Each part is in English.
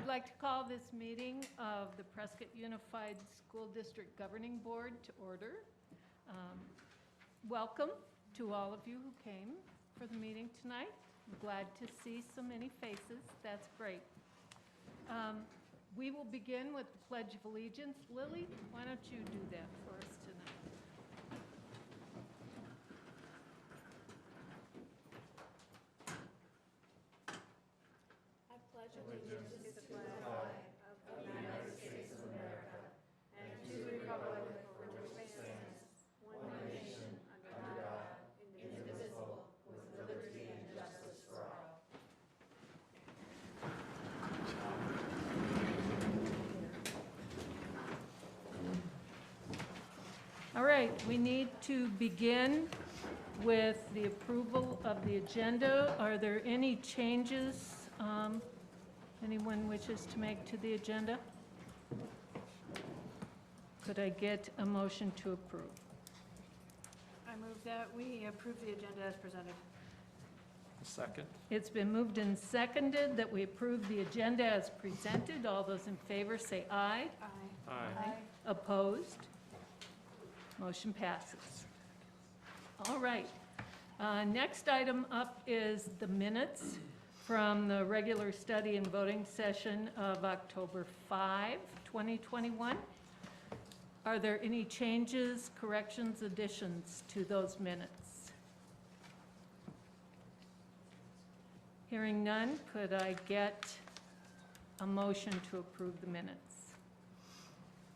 I'd like to call this meeting of the Prescott Unified School District Governing Board to order. Welcome to all of you who came for the meeting tonight. I'm glad to see so many faces. That's great. We will begin with the Pledge of Allegiance. Lily, why don't you do that for us tonight? I pledge allegiance to the flag of the United States of America and to the republic for which it stands, one nation, under God, indivisible, with liberty and justice for all. All right, we need to begin with the approval of the agenda. Are there any changes anyone wishes to make to the agenda? Could I get a motion to approve? I move that we approve the agenda as presented. Second. It's been moved and seconded that we approve the agenda as presented. All those in favor say aye. Aye. Aye. Opposed? Motion passes. All right. Next item up is the minutes from the regular study and voting session of October 5, 2021. Are there any changes, corrections, additions to those minutes? Hearing none, could I get a motion to approve the minutes?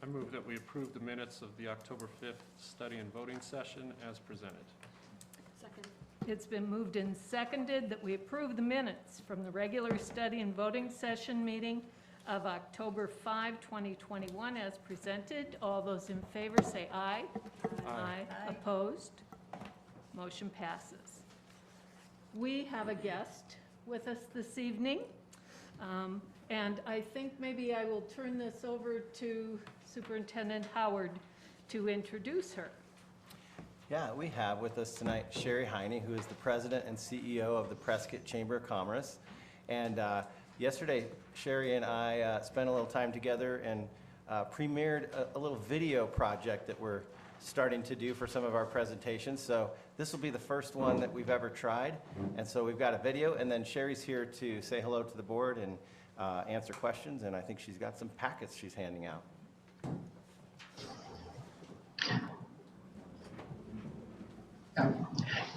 I move that we approve the minutes of the October 5th study and voting session as presented. Second. It's been moved and seconded that we approve the minutes from the regular study and voting session meeting of October 5, 2021 as presented. All those in favor say aye. Aye. Opposed? Motion passes. We have a guest with us this evening. And I think maybe I will turn this over to Superintendent Howard to introduce her. Yeah, we have with us tonight Sherry Heine, who is the President and CEO of the Prescott Chamber of Commerce. And yesterday, Sherry and I spent a little time together and premiered a little video project that we're starting to do for some of our presentations. So this will be the first one that we've ever tried. And so we've got a video, and then Sherry's here to say hello to the board and answer questions. And I think she's got some packets she's handing out.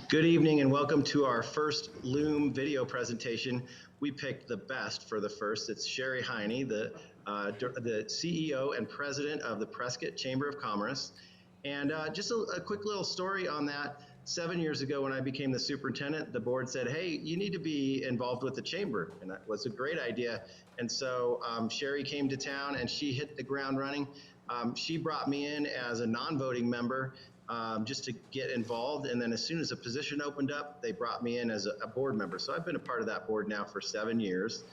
Good evening and welcome to our first Loom video presentation. We picked the best for the first. It's Sherry Heine, the CEO and President of the Prescott Chamber of Commerce. And just a quick little story on that. 7 years ago when I became the superintendent, the board said, hey, you need to be involved with the chamber. And that was a great idea. And so Sherry came to town and she hit the ground running. She brought me in as a non-voting member just to get involved. And then as soon as a position opened up, they brought me in as a board member. So I've been a part of that board now for 7 years.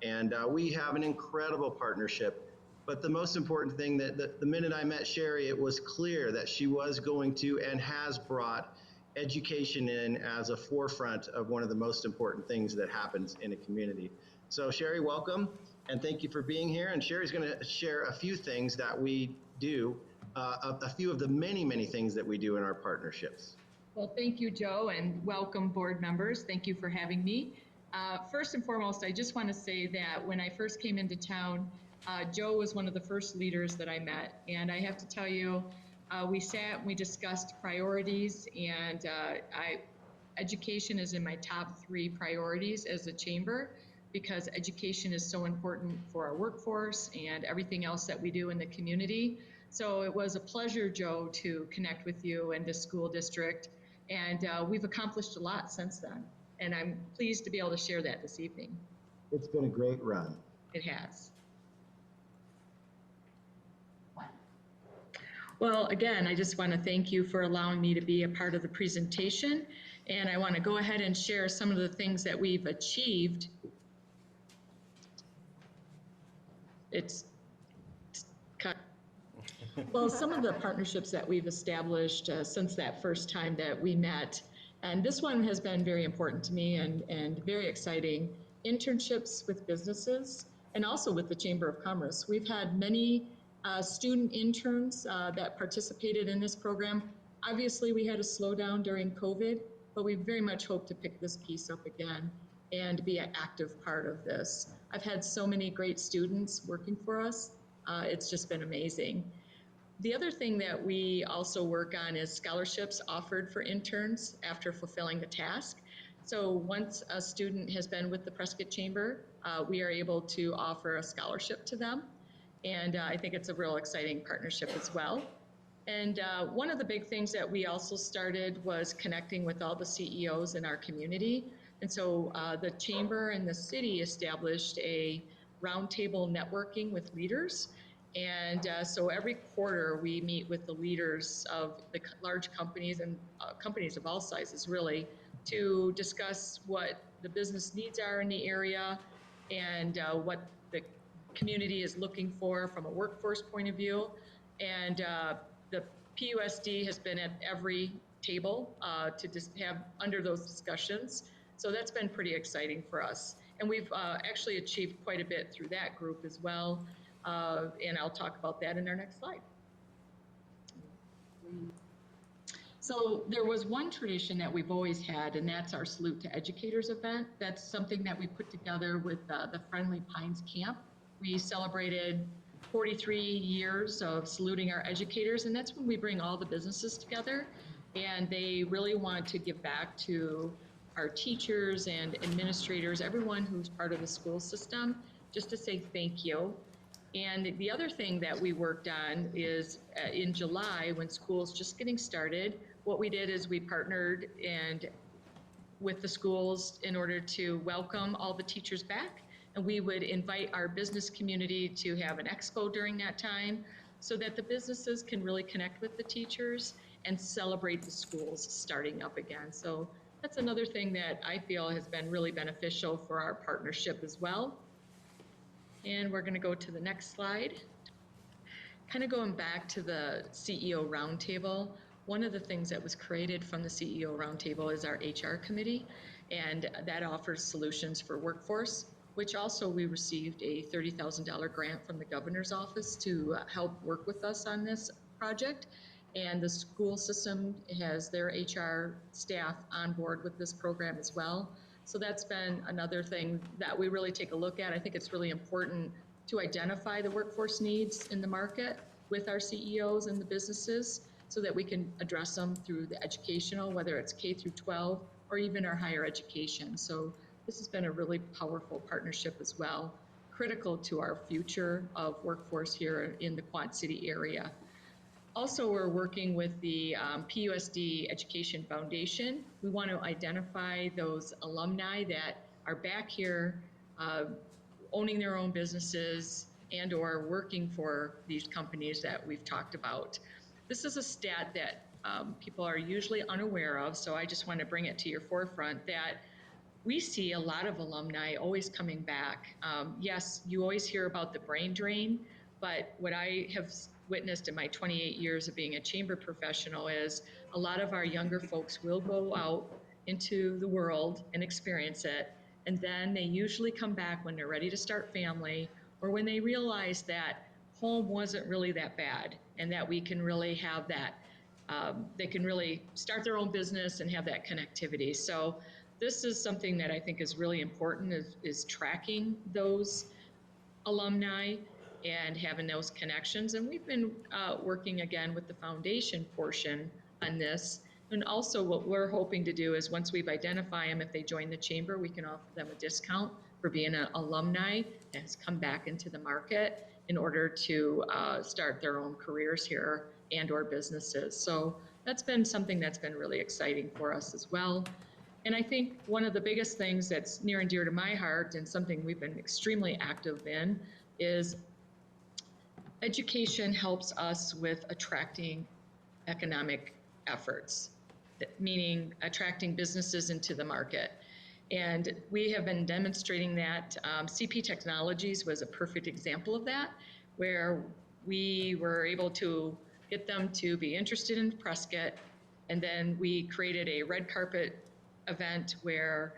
And we have an incredible partnership. But the most important thing that the minute I met Sherry, it was clear that she was going to and has brought education in as a forefront of one of the most important things that happens in a community. So Sherry, welcome, and thank you for being here. And Sherry's going to share a few things that we do, a few of the many, many things that we do in our partnerships. Well, thank you, Joe, and welcome board members. Thank you for having me. First and foremost, I just want to say that when I first came into town, Joe was one of the first leaders that I met. And I have to tell you, we sat and we discussed priorities, and education is in my top 3 priorities as a chamber, because education is so important for our workforce and everything else that we do in the community. So it was a pleasure, Joe, to connect with you and the school district. And we've accomplished a lot since then. And I'm pleased to be able to share that this evening. It's been a great run. It has. Well, again, I just want to thank you for allowing me to be a part of the presentation. And I want to go ahead and share some of the things that we've achieved. It's cut. Well, some of the partnerships that we've established since that first time that we met, and this one has been very important to me and very exciting. Internships with businesses. and also with the Chamber of Commerce. We've had many student interns that participated in this program. Obviously, we had a slowdown during COVID, but we very much hope to pick this piece up again and be an active part of this. I've had so many great students working for us. It's just been amazing. The other thing that we also work on is scholarships offered for interns after fulfilling the task. So once a student has been with the Prescott Chamber, we are able to offer a scholarship to them. And I think it's a real exciting partnership as well. And one of the big things that we also started was connecting with all the CEOs in our community. And so the Chamber and the city established a roundtable networking with leaders. And so every quarter we meet with the leaders of the large companies and companies of all sizes really to discuss what the business needs are in the area and what the community is looking for from a workforce point of view. And the PUSD has been at every table to just have under those discussions. So that's been pretty exciting for us. And we've actually achieved quite a bit through that group as well. And I'll talk about that in our next slide. So there was one tradition that we've always had, and that's our Salute to Educators event. That's something that we put together with the Friendly Pines Camp. We celebrated 43 years of saluting our educators, and that's when we bring all the businesses together, and they really want to give back to our teachers and administrators, everyone who's part of the school system, just to say thank you. And the other thing that we worked on is in July, when school's just getting started, what we did is we partnered with the schools in order to welcome all the teachers back. And we would invite our business community to have an expo during that time so that the businesses can really connect with the teachers and celebrate the schools starting up again. So that's another thing that I feel has been really beneficial for our partnership as well. And we're going to go to the next slide. Kind of going back to the CEO Roundtable, one of the things that was created from the CEO Roundtable is our HR committee, and that offers solutions for workforce, which also we received a $30,000 grant from the governor's office to help work with us on this project. And the school system has their HR staff on board with this program as well. So that's been another thing that we really take a look at. I think it's really important to identify the workforce needs in the market with our CEOs and the businesses so that we can address them through the educational, whether it's K through 12 or even our higher education. So this has been a really powerful partnership as well, critical to our future of workforce here in the Quad City area. Also, we're working with the PUSD Education Foundation. We want to identify those alumni that are back here owning their own businesses and or working for these companies that we've talked about. This is a stat that people are usually unaware of, so I just want to bring it to your forefront that we see a lot of alumni always coming back. Yes, you always hear about the brain drain, but what I have witnessed in my 28 years of being a chamber professional is a lot of our younger folks will go out into the world and experience it, and then they usually come back when they're ready to start family or when they realize that home wasn't really that bad and that we can really have that, they can really start their own business and have that connectivity. So this is something that I think is really important is tracking those alumni and having those connections. And we've been working again with the foundation portion on this. And also what we're hoping to do is once we've identified them, if they join the chamber, we can offer them a discount for being an alumni that has come back into the market in order to start their own careers here and or businesses. So that's been something that's been really exciting for us as well. And I think one of the biggest things that's near and dear to my heart and something we've been extremely active in is education helps us with attracting economic efforts, meaning attracting businesses into the market. And we have been demonstrating that. CP Technologies was a perfect example of that, where we were able to get them to be interested in Prescott. And then we created a red carpet event where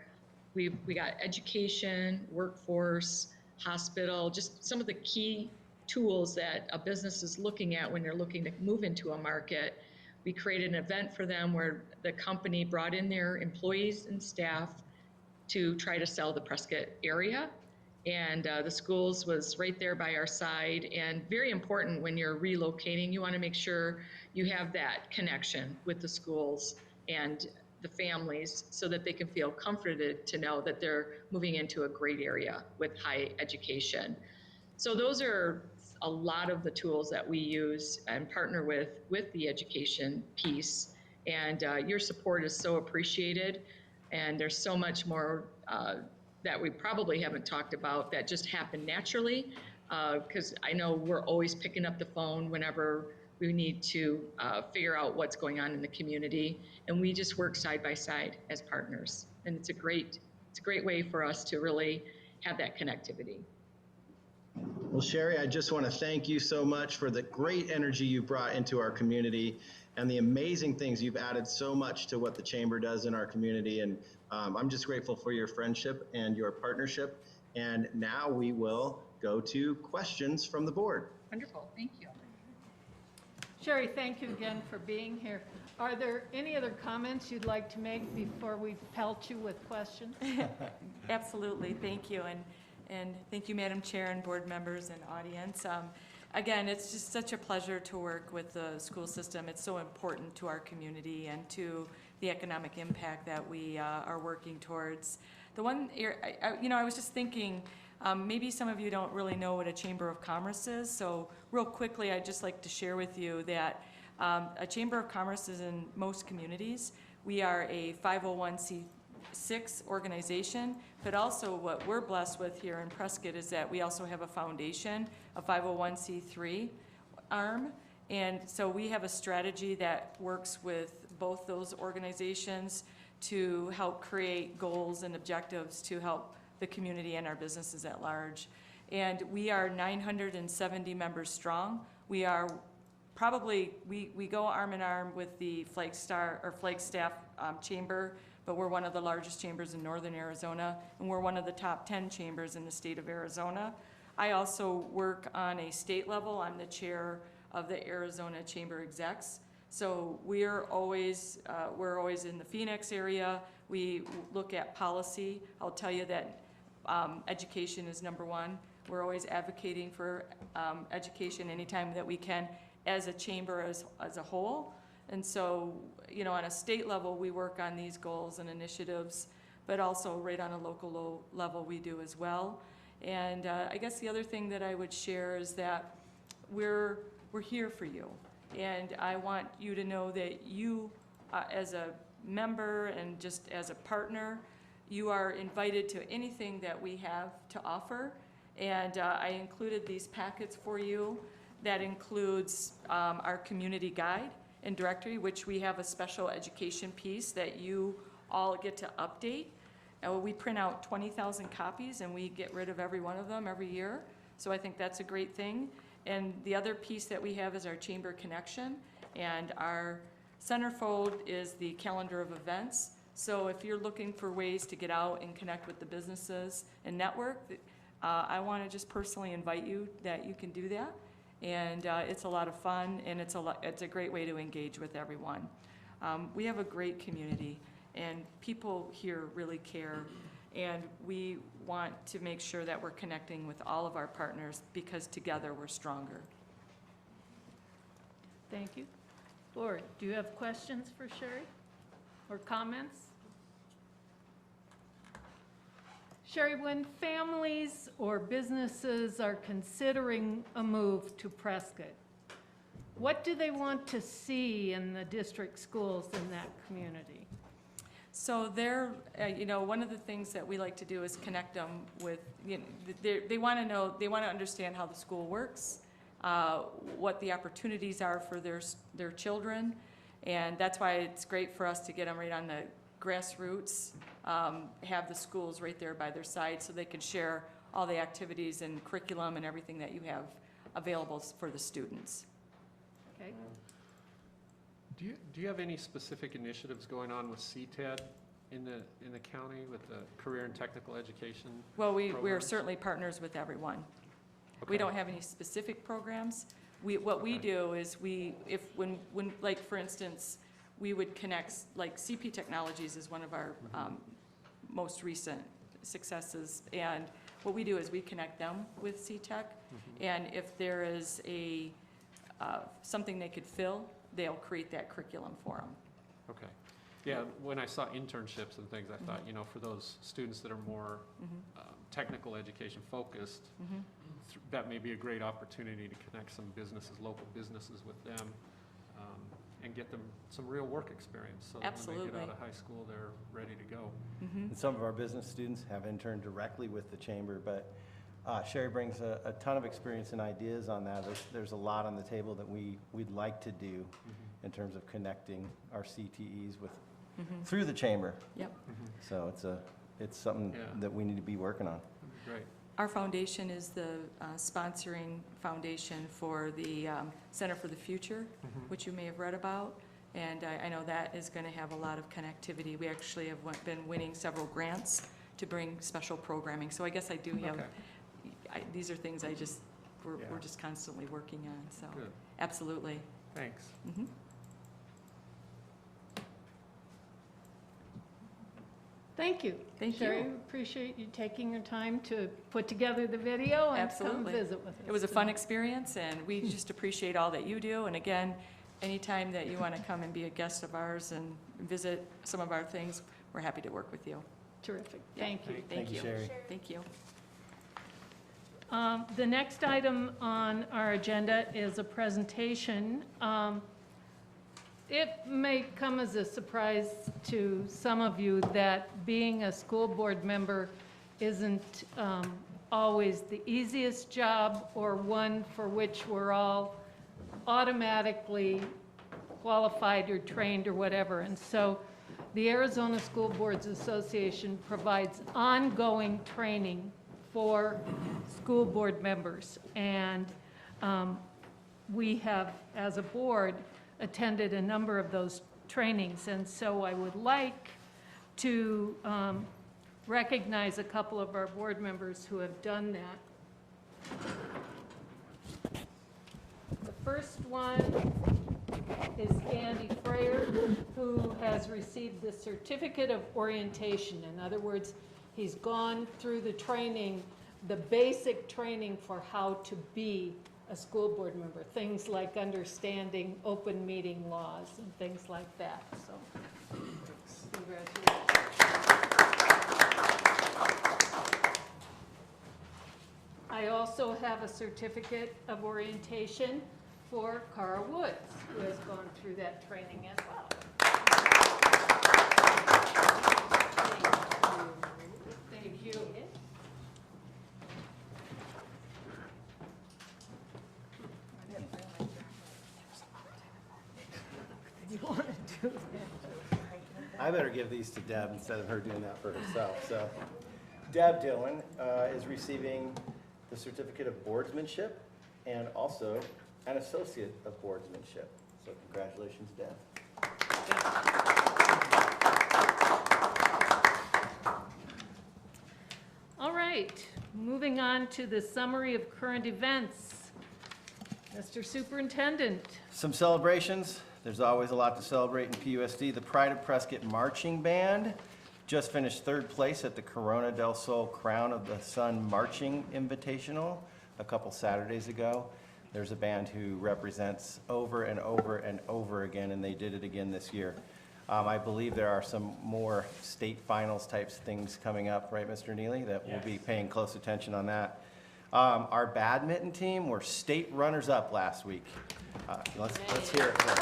we got education, workforce, hospital, just some of the key tools that a business is looking at when they're looking to move into a market. We created an event for them where the company brought in their employees and staff to try to sell the Prescott area. And the schools was right there by our side. And very important when you're relocating, you want to make sure you have that connection with the schools and the families so that they can feel comforted to know that they're moving into a great area with high education. So those are a lot of the tools that we use and partner with the education piece. And your support is so appreciated. And there's so much more that we probably haven't talked about that just happened naturally. Because I know we're always picking up the phone whenever we need to figure out what's going on in the community. And we just work side by side as partners. And it's a great way for us to really have that connectivity. Well, Sherry, I just want to thank you so much for the great energy you brought into our community and the amazing things you've added so much to what the Chamber does in our community. And I'm just grateful for your friendship and your partnership. And now we will go to questions from the board. Wonderful, thank you. Sherry, thank you again for being here. Are there any other comments you'd like to make before we pelt you with questions? Absolutely, thank you. And thank you, Madam Chair and board members and audience. Again, it's just such a pleasure to work with the school system. It's so important to our community and to the economic impact that we are working towards. The one, I was just thinking, maybe some of you don't really know what a Chamber of Commerce is. So real quickly, I'd just like to share with you that a Chamber of Commerce is in most communities. We are a 501c6 organization, but also what we're blessed with here in Prescott is that we also have a foundation, a 501c3 arm. And so we have a strategy that works with both those organizations to help create goals and objectives to help the community and our businesses at large. And we are 970 members strong. We are probably, we go arm in arm with the Flagstaff Chamber, but we're one of the largest chambers in northern Arizona, and we're one of the top 10 chambers in the state of Arizona. I also work on a state level. I'm the chair of the Arizona Chamber Execs. So we're always in the Phoenix area. We look at policy. I'll tell you that education is number one. We're always advocating for education anytime that we can as a chamber as a whole. And so, on a state level, we work on these goals and initiatives, but also right on a local level we do as well. And I guess the other thing that I would share is that we're here for you. And I want you to know that you, as a member and just as a partner, you are invited to anything that we have to offer. And I included these packets for you. That includes our community guide and directory, which we have a special education piece that you all get to update. We print out 20,000 copies and we get rid of every one of them every year. So I think that's a great thing. And the other piece that we have is our Chamber Connection, and our centerfold is the calendar of events. So if you're looking for ways to get out and connect with the businesses and network, I want to just personally invite you that you can do that. And it's a lot of fun, and it's a great way to engage with everyone. We have a great community, and people here really care, and we want to make sure that we're connecting with all of our partners because together we're stronger. Thank you. Board, do you have questions for Sherry or comments? Sherry, when families or businesses are considering a move to Prescott, what do they want to see in the district schools in that community? So one of the things that we like to do is connect them with, they want to know, they want to understand how the school works, what the opportunities are for their children, and that's why it's great for us to get them right on the grassroots, have the schools right there by their side so they can share all the activities and curriculum and everything that you have available for the students. Okay. Do you have any specific initiatives going on with CTED in the county with the career and technical education? Well, we're programs? certainly partners with everyone. Okay. We don't have any specific programs. What we Okay. do is when, like, for instance, we would connect, like, CP Technologies is one of our most recent successes. And what we do is we connect them with CTech. And if there is something they could fill, they'll create that curriculum for them. Okay. Yeah, when I saw internships and things, I thought, you know, for those students that are more technical education focused, that may be a great opportunity to connect some businesses, local businesses with them, and get them some real work experience. So that when they Absolutely. get out of high school, they're ready to go. And some of our business students have interned directly with the chamber, but Sherry brings a ton of experience and ideas on that. There's a lot on the table that we'd like to do in terms of connecting our CTEs with through the chamber. Yep. So it's something Yeah. that we need to be working on. Great. Our foundation is the sponsoring foundation for the Center for the Future, which you may have read about. And I know that is going to have a lot of connectivity. We actually have been winning several grants to bring special programming. So I guess I do have, Okay. these are things Yeah. we're just constantly working on, so. Good. Absolutely. Thanks. Mhm. Thank you. Thank Sherry, you. appreciate you taking your time to put together the video and come Absolutely. visit with us. It was a fun experience, and we just appreciate all that you do. And again, anytime that you want to come and be a guest of ours and visit some of our things, we're happy to work with you. Terrific. Yeah. Thank you. Thank you, Sherry. Thank you. The next item on our agenda is a presentation. It may come as a surprise to some of you that being a school board member isn't always the easiest job or one for which we're all automatically qualified or trained or whatever. And so the Arizona School Boards Association provides ongoing training for school board members. And we have, as a board, attended a number of those trainings. And so I would like to recognize a couple of our board members who have done that. The first one is Andy Frayer, who has received the Certificate of Orientation. In other words, he's gone through the training, the basic training for how to be a school board member, things like understanding open meeting laws and things like that, so congratulations. I also have a certificate of orientation for Cara Woods, who has gone through that training as well. Thank you. You want to do that? I better give these to Deb instead of her doing that for herself. So Deb Dillon is receiving the Certificate of Boardsmanship and also an Associate of Boardsmanship. So congratulations, Deb. All right, moving on to the summary of current events. Mr. Superintendent. Some celebrations. There's always a lot to celebrate in PUSD. The Pride of Prescott Marching Band just finished third place at the Corona del Sol Crown of the Sun Marching Invitational a couple Saturdays ago. There's a band who represents over and over and over again, and they did it again this year. I believe there are some more state finals types things coming up, right, Mr. Neely, that we'll be paying close attention on that. Our badminton team were state runners-up last week. Let's hear it for them.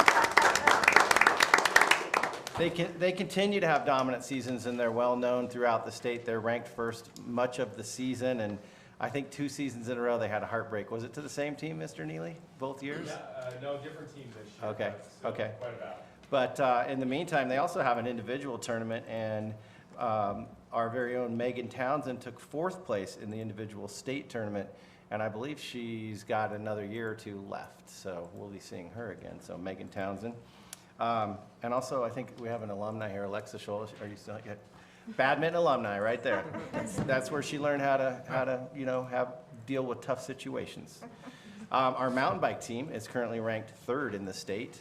They continue to have dominant seasons, and they're well-known throughout the state. They're ranked first much of the season, and I think 2 seasons in a row they had a heartbreak. Was it to the same team, Mr. Neely, both years? Yeah, no, different team this year. Okay, but still okay. Quite about. But in the meantime, they also have an individual tournament, and our very own Megan Townsend took 4th place in the individual state tournament, and I believe she's got another year or 2 left, so we'll be seeing her again. So Megan Townsend. And also, I think we have an alumni here, Alexa Scholl. Are you still, yeah. Badminton alumni, right there. That's where she learned how to, you know, deal with tough situations. Our mountain bike team is currently ranked 3rd in the state.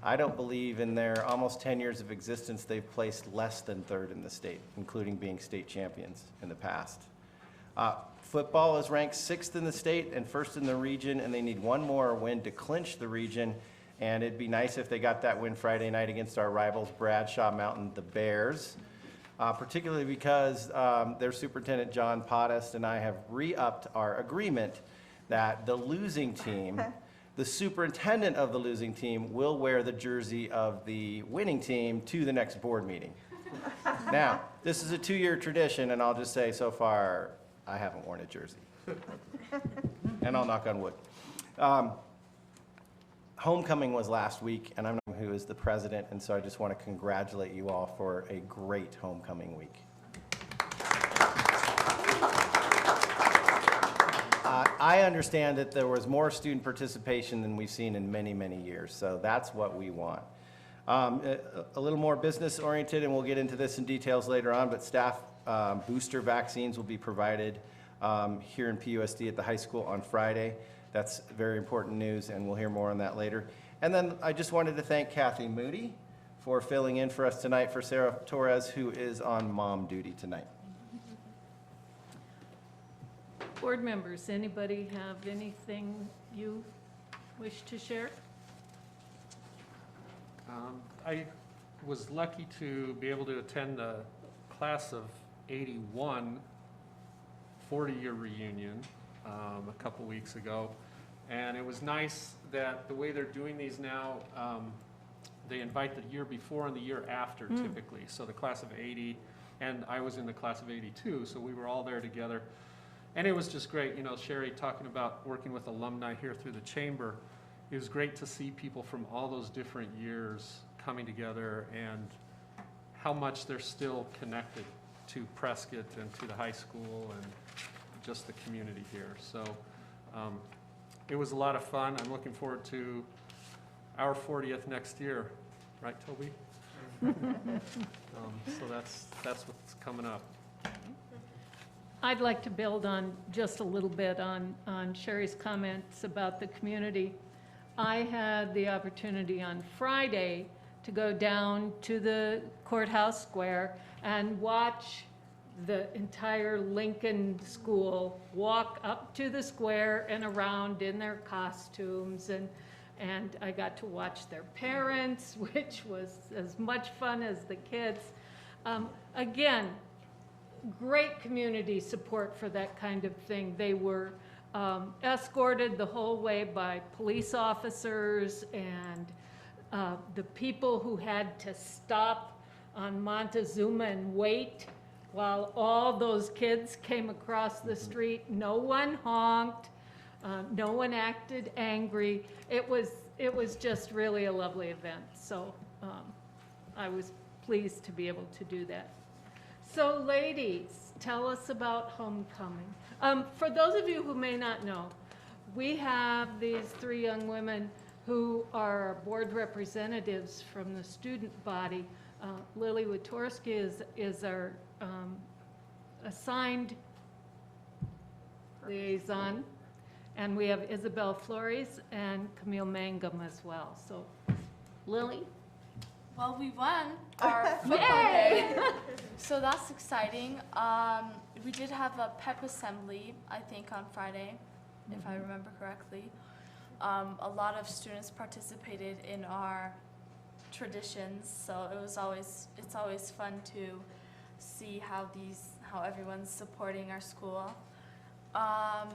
I don't believe in their almost 10 years of existence, they've placed less than 3rd in the state, including being state champions in the past. Football is ranked 6th in the state and 1st in the region, and they need one more win to clinch the region. And it'd be nice if they got that win Friday night against our rivals, Bradshaw Mountain, the Bears. Particularly because their superintendent, John Pusd, and I have re-upped our agreement that the losing team, the superintendent of the losing team, will wear the jersey of the winning team to the next board meeting. Now, this is a 2-year tradition, and I'll just say so far, I haven't worn a jersey. And I'll knock on wood. Homecoming was last week, and I'm who is the president, and so I just want to congratulate you all for a great homecoming week. I understand that there was more student participation than we've seen in many, many years, so that's what we want. A little more business oriented, and we'll get into this in details later on, but staff booster vaccines will be provided here in PUSD at the high school on Friday. That's very important news, and we'll hear more on that later. And then I just wanted to thank Kathy Moody for filling in for us tonight for Sarah Torres, who is on mom duty tonight. Board members, anybody have anything you wish to share? I was lucky to be able to attend the class of 81 40-year reunion a couple weeks ago. And it was nice that the way they're doing these now, they invite the year before and the year after typically. So the class of 80, and I was in the class of 82, so we were all there together. And it was just great, you know, Sherry talking about working with alumni here through the chamber. It was great to see people from all those different years coming together and how much they're still connected to Prescott and to the high school and just the community here. So it was a lot of fun. I'm looking forward to our 40th next year. Right, Toby? So that's what's coming up. I'd like to build on just a little bit on Sherry's comments about the community. I had the opportunity on Friday to go down to the courthouse square and watch the entire Lincoln School walk up to the square and around in their costumes, and I got to watch their parents, which was as much fun as the kids. Again, great community support for that kind of thing. They were escorted the whole way by police officers, and the people who had to stop on Montezuma and wait while all those kids came across the street. No one honked, no one acted angry. It was just really a lovely event. So I was pleased to be able to do that. So ladies, tell us about homecoming. For those of you who may not know, we have these 3 young women who are board representatives from the student body. Lily Witorsky is our assigned liaison, and we have Isabel Flores and Camille Mangum as well. So, Lily? Well, we won our football game, so that's exciting. We did have a pep assembly, I think, on Friday, if I remember correctly. A lot of students participated in our traditions, so it's always fun to see how everyone's supporting our school. I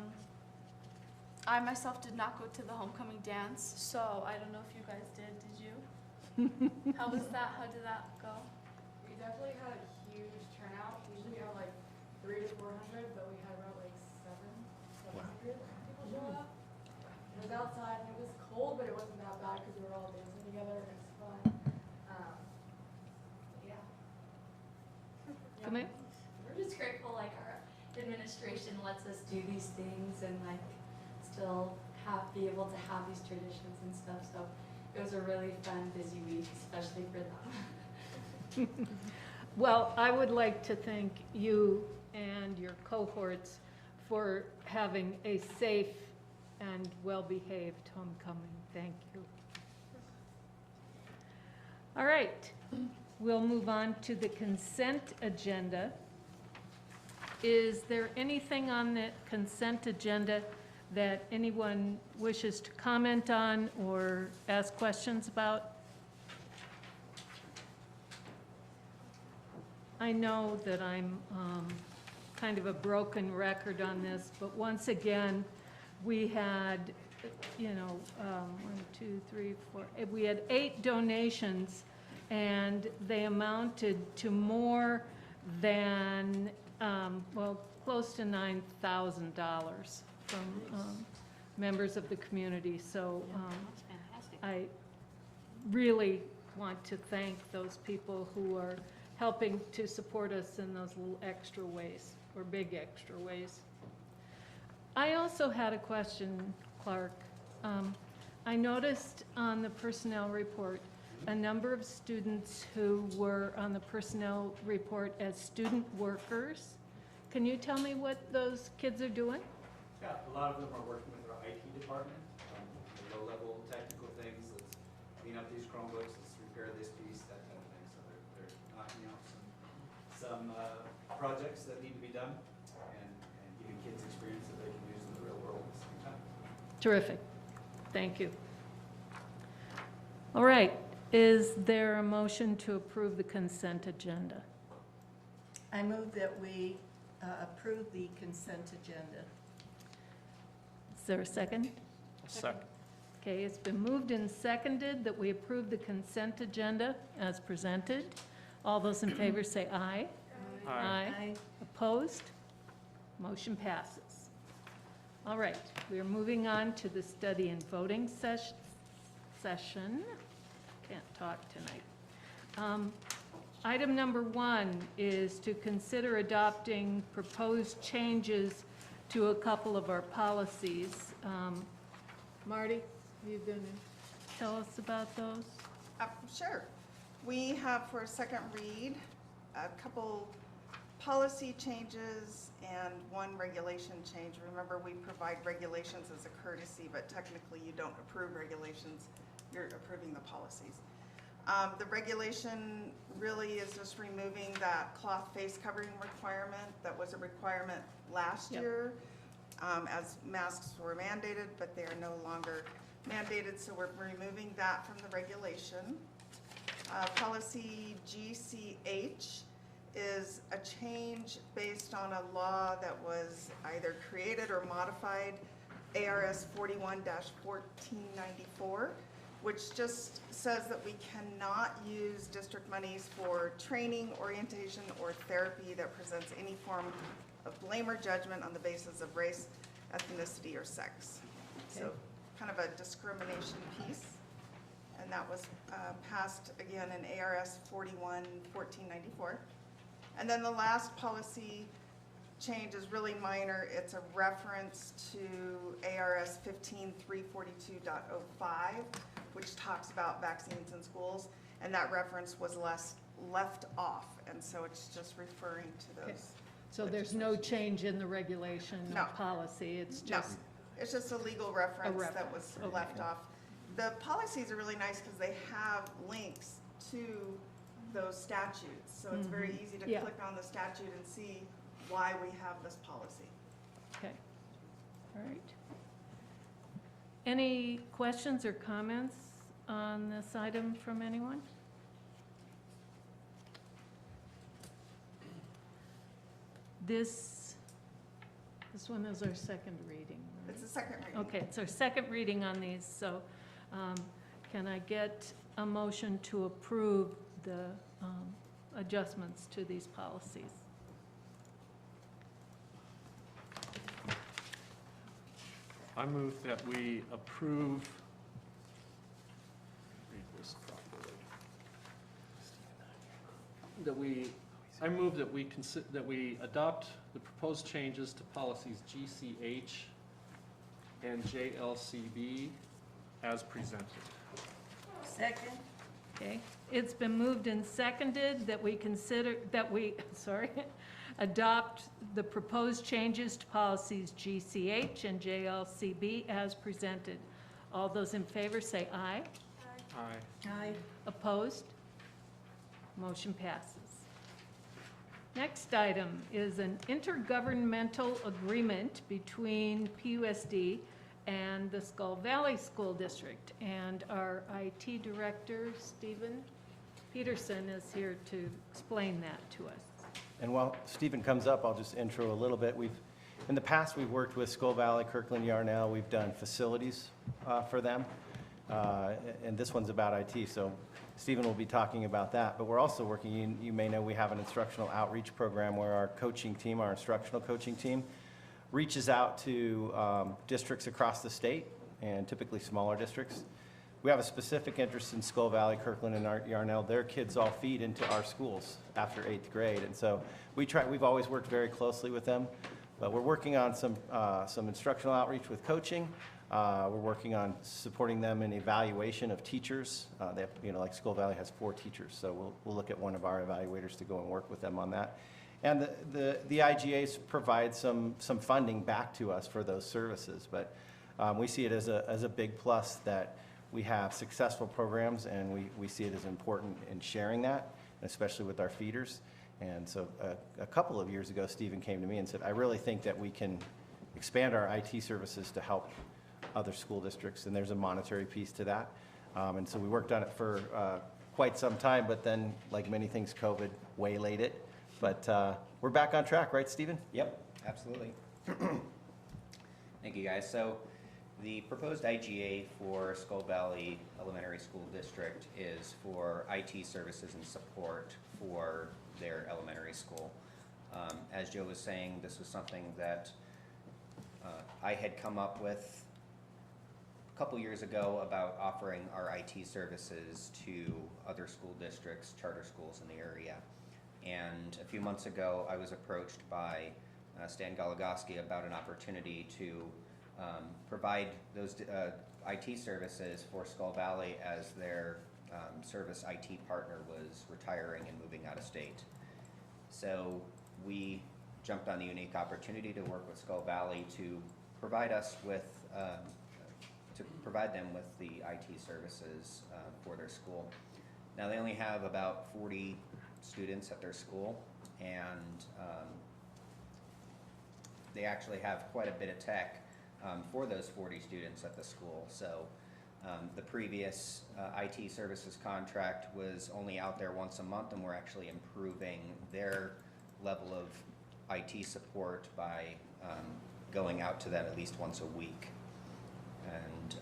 myself did not go to the homecoming dance, so I don't know if you guys did you? How was that? How did that go? We definitely had a huge turnout. Usually we have like 300 to 400, but we had around like 700 people show up. It was outside and it was cold, but it wasn't that bad because we were all dancing together and it was fun. Yeah. Come in. We're just grateful like our administration lets us do these things and like still be able to have these traditions and stuff. So it was a really fun, busy week, especially for them. Well, I would like to thank you and your cohorts for having a safe and well-behaved homecoming. Thank you. All right, we'll move on to the consent agenda. Is there anything on the consent agenda that anyone wishes to comment on or ask questions about? I know that I'm kind of a broken record on this, but once again, we had, you know, 1, 2, 3, 4, we had 8 donations, and they amounted to more than, well, close to $9,000 from members of the community. So I really want to thank those people who are helping to support us in those little extra ways, or big extra ways. I also had a question, Clark. I noticed on the personnel report a number of students who were on the personnel report as student workers. Can you tell me what those kids are doing? Yeah, a lot of them are working with our IT department, the low-level technical things. Let's clean up these Chromebooks, let's repair this piece, that kind of thing. So they're knocking out some projects that need to be done and giving kids experience that they can use in the real world at the same time. Terrific. Thank you. All right. Is there a motion to approve the consent agenda? I move that we approve the consent agenda. Is there a second? Second. Okay, it's been moved and seconded that we approve the consent agenda as presented. All those in favor say aye. Aye. Opposed? Motion passes. All right, we are moving on to the study and voting session. Can't talk tonight. Item number 1 is to consider adopting proposed changes to a couple of our policies. Marty, you going to tell us about those? Sure. We have for a second read a couple policy changes and 1 regulation change. Remember, we provide regulations as a courtesy, but technically you don't approve regulations, you're approving the policies. The regulation really is just removing that cloth face covering requirement that was a requirement last year as masks were mandated, but they are no longer mandated, so we're removing that from the regulation. Policy GCH is a change based on a law that was either created or modified, ARS 41-1494, which just says that we cannot use district monies for training, orientation, or therapy that presents any form of blame or judgment on the basis of race, ethnicity, or sex. So kind of a discrimination piece. And that was passed again in ARS 41-1494. And then the last policy change is really minor. It's a reference to ARS 15342.05, which talks about vaccines in schools, and that reference was left off, and so it's just referring to those. Okay. So there's no change in the regulation or No. policy, it's No, just, it's just a legal reference that was Okay. left off. The policies are really nice because they have links to those statutes, so it's very easy to Yeah. click on the statute and see why we have this policy. okay. All right. Any questions or comments on this item from anyone? This one is our second reading, right? It's the second reading. Okay, it's our second reading on these, so can I get a motion to approve the adjustments to these policies? I move that we approve, read this properly. I move that we adopt the proposed changes to policies GCH and JLCB as presented. Second. Okay, it's been moved and seconded that we adopt the proposed changes to policies GCH and JLCB as presented. All those in favor say aye. Aye. Aye. Opposed? Motion passes. Next item is an intergovernmental agreement between PUSD and the Skull Valley School District. And our IT director, Stephen Peterson, is here to explain that to us. And while Stephen comes up, I'll just intro a little bit. In the past, we've worked with Skull Valley, Kirkland, Yarnell. We've done facilities for them. And this one's about IT, so Stephen will be talking about that. But we're also working, you may know, we have an instructional outreach program where our coaching team, our instructional coaching team, reaches out to districts across the state, and typically smaller districts. We have a specific interest in Skull Valley, Kirkland, and Yarnell. Their kids all feed into our schools after 8th grade, and so we've always worked very closely with them. But we're working on some instructional outreach with coaching. We're working on supporting them in evaluation of teachers. They have, like Skull Valley has 4 teachers, so we'll look at one of our evaluators to go and work with them on that. And the IGAs provide some funding back to us for those services, but we see it as a big plus that we have successful programs, and we see it as important in sharing that, especially with our feeders. And so a couple of years ago, Stephen came to me and said, I really think that we can expand our IT services to help other school districts, and there's a monetary piece to that. And so we worked on it for quite some time, but then, like many things, COVID waylaid it. But we're back on track, right, Stephen? Yep, absolutely. Thank you, guys. So the proposed IGA for Skull Valley Elementary School District is for IT services and support for their elementary school. As Joe was saying, this was something that I had come up with a couple years ago about offering our IT services to other school districts, charter schools in the area. And a few months ago, I was approached by Stan Goligoski about an opportunity to provide those IT services for Skull Valley as their service IT partner was retiring and moving out of state. So we jumped on the unique opportunity to work with Skull Valley to provide us with provide them with the IT services for their school. Now they only have about 40 students at their school, and they actually have quite a bit of tech for those 40 students at the school. So the previous IT services contract was only out there once a month, and we're actually improving their level of IT support by going out to them at least once a week. And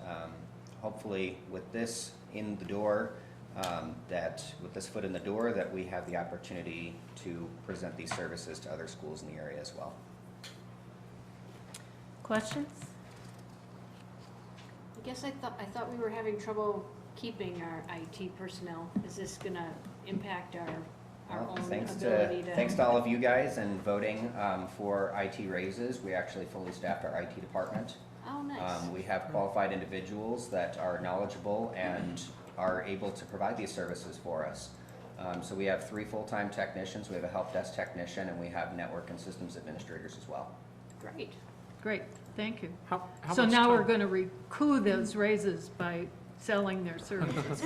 hopefully with this in the door, with this foot in the door, that we have the opportunity to present these services to other schools in the area as well. Questions? I guess I thought we were having trouble keeping our IT personnel. Is this gonna impact our own ability to? Thanks to all of you guys and voting for IT raises. We actually fully staffed our IT department. Oh, nice. We have qualified individuals that are knowledgeable and are able to provide these services for us. So we have 3 full-time technicians, we have a help desk technician, and we have network and systems administrators as well. Great. Great, thank you. How So much now we're time- going to recoup those raises by selling their services.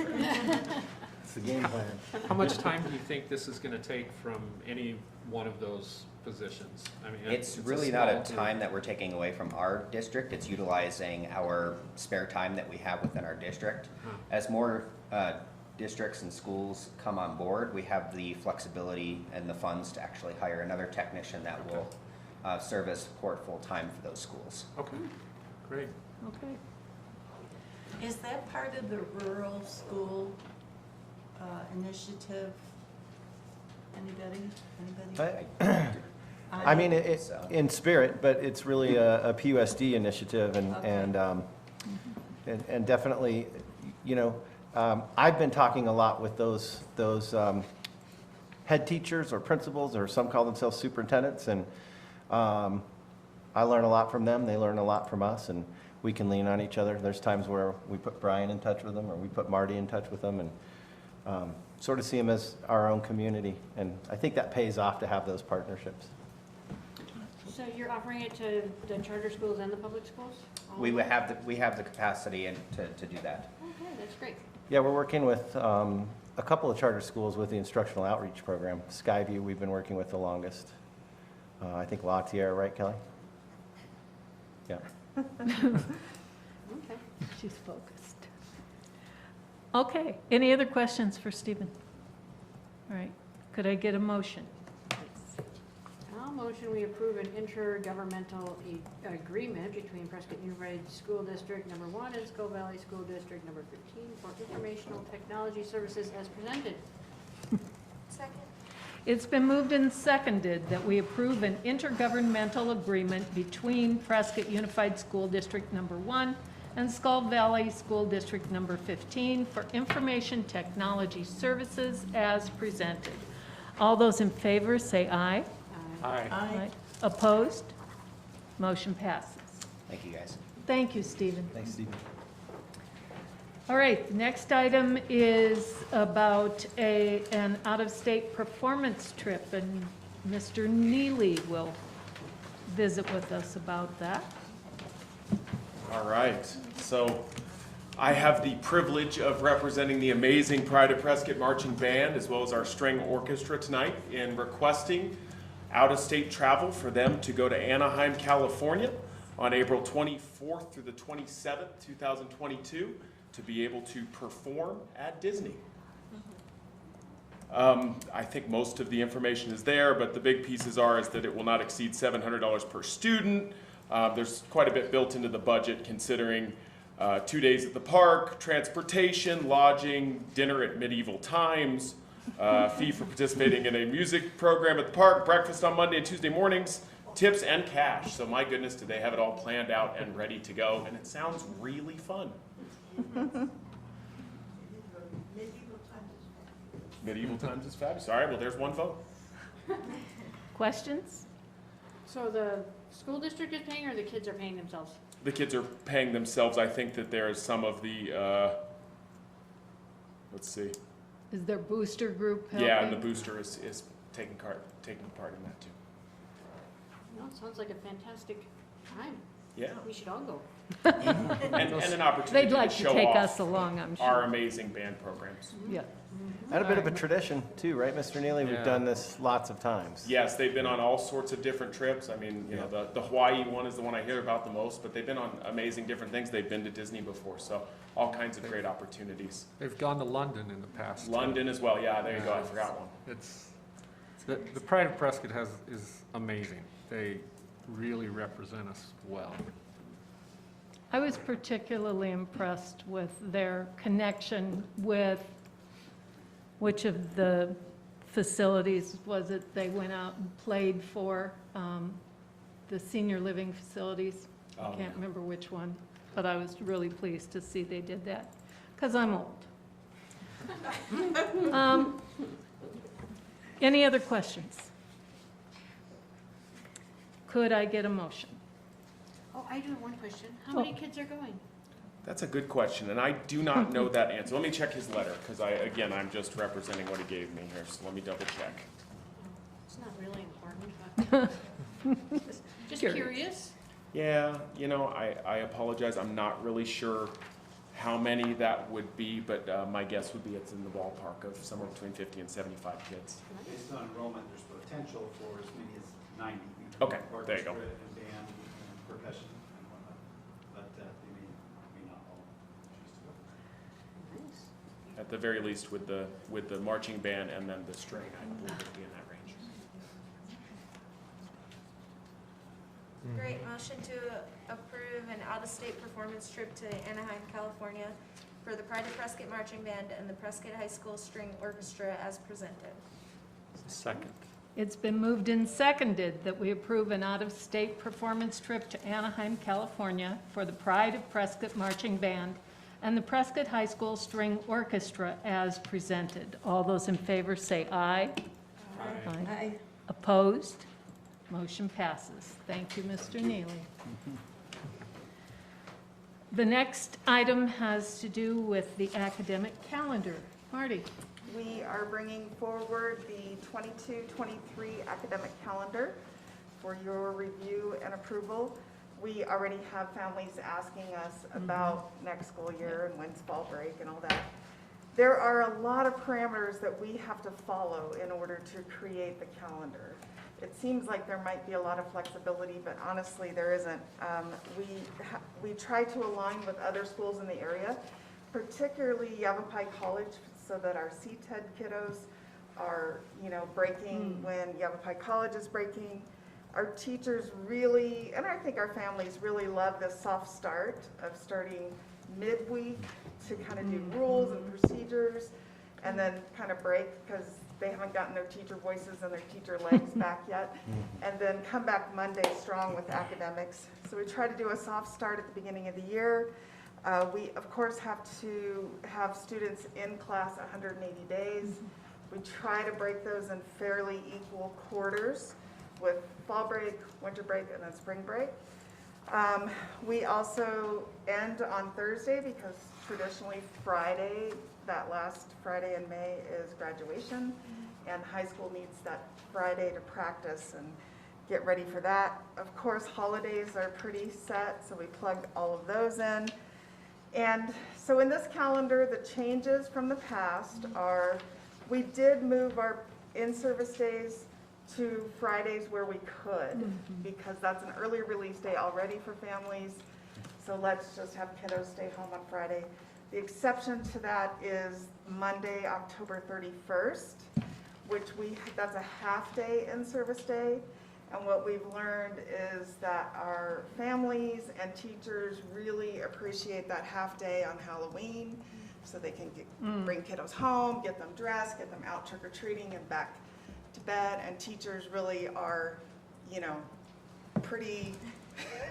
It's the game plan. How much time do you think this is going to take from any one of those positions? I mean, It's really not a small group. time that we're taking away from our district. It's utilizing our spare time that we have within our district. As more districts and schools come on board, we have the flexibility and the funds to actually hire another technician that will serve as support full-time for those schools. Okay, great. Okay. Is that part of the rural school initiative? Anybody? I mean, it's in spirit, but it's really a PUSD initiative, and definitely, I've been talking a lot with those head teachers or principals, or some call themselves superintendents, and I learn a lot from them. They learn a lot from us, and we can lean on each other. There's times where we put Brian in touch with them, or we put Marty in touch with them, and sort of see them as our own community. And I think that pays off to have those partnerships. So you're offering it to the charter schools and the public schools? We would have we have the capacity and to do that. Okay, that's great. Yeah, we're working with a couple of charter schools with the instructional outreach program. Skyview, we've been working with the longest. I think La Tierra, right, Kelly? Yeah. Okay. She's focused. Okay, any other questions for Stephen? All right, could I get a motion, please? I'll motion we approve an intergovernmental agreement between Prescott Unified School District number 1 and Skull Valley School District number 15 for informational technology services as presented. Second. It's been moved and seconded that we approve an intergovernmental agreement between Prescott Unified School District number 1 and Skull Valley School District number 15 for information technology services as presented. All those in favor say aye. Aye. Opposed? Motion passes. Thank you, guys. Thank you, Stephen. Thanks, Stephen. All right, the next item is about an out-of-state performance trip, and Mr. Neely will visit with us about that. All right, so I have the privilege of representing the amazing Pride of Prescott Marching Band as well as our string orchestra tonight in requesting out-of-state travel for them to go to Anaheim, California on April 24th through the 27th, 2022 to be able to perform at Disney. I think most of the information is there, but the big pieces is that it will not exceed $700 per student. There's quite a bit built into the budget considering 2 days at the park, transportation, lodging, dinner at medieval times, fee for participating in a music program at the park, breakfast on Monday and Tuesday mornings, tips and cash. So my goodness, do they have it all planned out and ready to go, and it sounds really fun. Medieval times is fabulous. All right, well, there's one vote. Questions? So the school district is paying or the kids are paying themselves? The kids are paying themselves. I think that there is some of the, let's see. Is their booster group helping? Yeah, and the booster is taking part in that too. No, it sounds like a fantastic time. Yeah. We should all go. And an opportunity They'd like to show take off us along, I'm our sure. amazing band programs. Yeah. And a bit of a tradition too, right, Mr. Neely? We've Yeah. done this lots of times. Yes, they've been on all sorts of different trips. I mean, you know, the Hawaii one is the one I hear about the most, but they've been on amazing different things. They've been to Disney before, so all kinds of great opportunities. They've gone to London in the past. too. London as well, yeah, there you go, I forgot one. It's, the Pride of Prescott is amazing. They really represent us well. I was particularly impressed with their connection with, which of the facilities was it they went out and played for, the senior living facilities? I Oh, can't yeah. remember which one, but I was really pleased to see they did that, because I'm old. Any other questions? Could I get a motion? Oh, I do have one question. How Oh. many kids are going? That's a good question, and I do not know that answer. Let me check his letter, because I'm just representing what he gave me here, so let me double check. It's not really important, but just Curious. curious. Yeah, you know, I apologize, I'm not really sure how many that would be, but my guess would be it's in the ballpark of somewhere between 50 and 75 kids. Based on enrollment, there's potential for as many as 90. Okay, there you go. Orchestra and band and percussion and whatnot, but they may not all choose to go. Nice. At the very least, with the marching band and then the string, I believe it'll be in that range. Great, motion to approve an out-of-state performance trip to Anaheim, California for the Pride of Prescott Marching Band and the Prescott High School String Orchestra as presented. Second. It's been moved and seconded that we approve an out-of-state performance trip to Anaheim, California for the Pride of Prescott Marching Band and the Prescott High School String Orchestra as presented. All those in favor say aye. Aye. Opposed? Motion passes. Thank you, Mr. Neely. The next item has to do with the academic calendar. Marty? We are bringing forward the 22-23 academic calendar for your review and approval. We already have families asking us about next school year and when's fall break and all that. There are a lot of parameters that we have to follow in order to create the calendar. It seems like there might be a lot of flexibility, but honestly, there isn't. We try to align with other schools in the area, particularly Yavapai College, so that our CTED kiddos are, breaking when Yavapai College is breaking. Our teachers really, and I think our families really love this soft start of starting midweek to kind of do rules and procedures, and then kind of break because they haven't gotten their teacher voices and their teacher legs back yet, and then come back Monday strong with academics. So we try to do a soft start at the beginning of the year. We, of course, have to have students in class 180 days. We try to break those in fairly equal quarters with fall break, winter break, and then spring break. We also end on Thursday because traditionally Friday, that last Friday in May, is graduation, and high school needs that Friday to practice and get ready for that. Of course, holidays are pretty set, so we plug all of those in. And so in this calendar, the changes from the past are, we did move our in-service days to Fridays where we could, because that's an early release day already for families. So let's just have kiddos stay home on Friday. The exception to that is Monday, October 31st, which that's a half-day in-service day. And what we've learned is that our families and teachers really appreciate that half-day on Halloween, so they can bring kiddos home, get them dressed, get them out trick-or-treating and back to bed. And teachers really are, pretty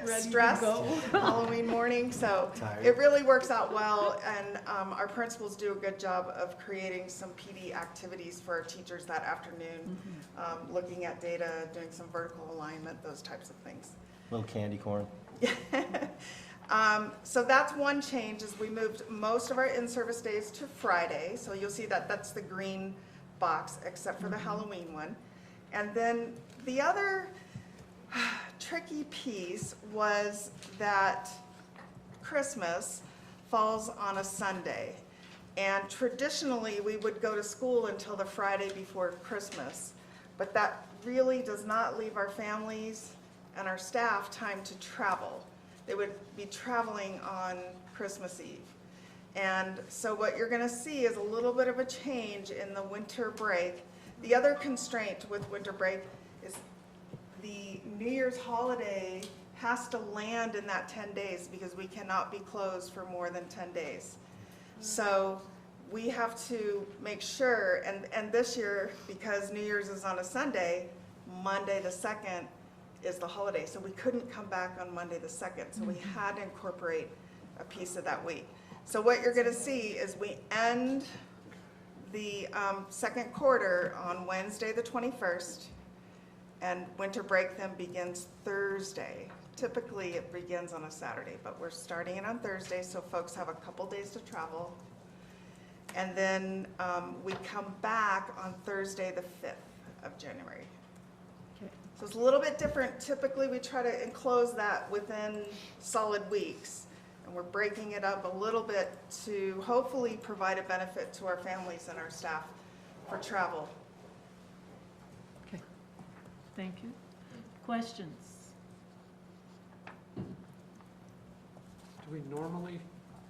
stressed Halloween morning, so it really works out well, and our principals do a good job of creating some PD activities for our teachers that afternoon, looking at data, doing some vertical alignment, those types of things. Little candy corn. So that's one change, is we moved most of our in-service days to Friday, so you'll see that that's the green box except for the Halloween one. And then the other tricky piece was that Christmas falls on a Sunday, and traditionally we would go to school until the Friday before Christmas, but that really does not leave our families and our staff time to travel. They would be traveling on Christmas Eve. And so what you're gonna see is a little bit of a change in the winter break. The other constraint with winter break is the New Year's holiday has to land in that 10 days because we cannot be closed for more than 10 days. So we have to make sure, and this year, because New Year's is on a Sunday, Monday the 2nd is the holiday. So we couldn't come back on Monday the 2nd. So we had to incorporate a piece of that week. So what you're gonna see is we end the second quarter on Wednesday the 21st, and winter break then begins Thursday. Typically it begins on a Saturday, but we're starting it on Thursday, so folks have a couple days to travel. And then we come back on Thursday the 5th of January. Okay. So it's a little bit different. Typically we try to enclose that within solid weeks, and we're breaking it up a little bit to hopefully provide a benefit to our families and our staff for travel. Okay, thank you. Questions? Do we normally,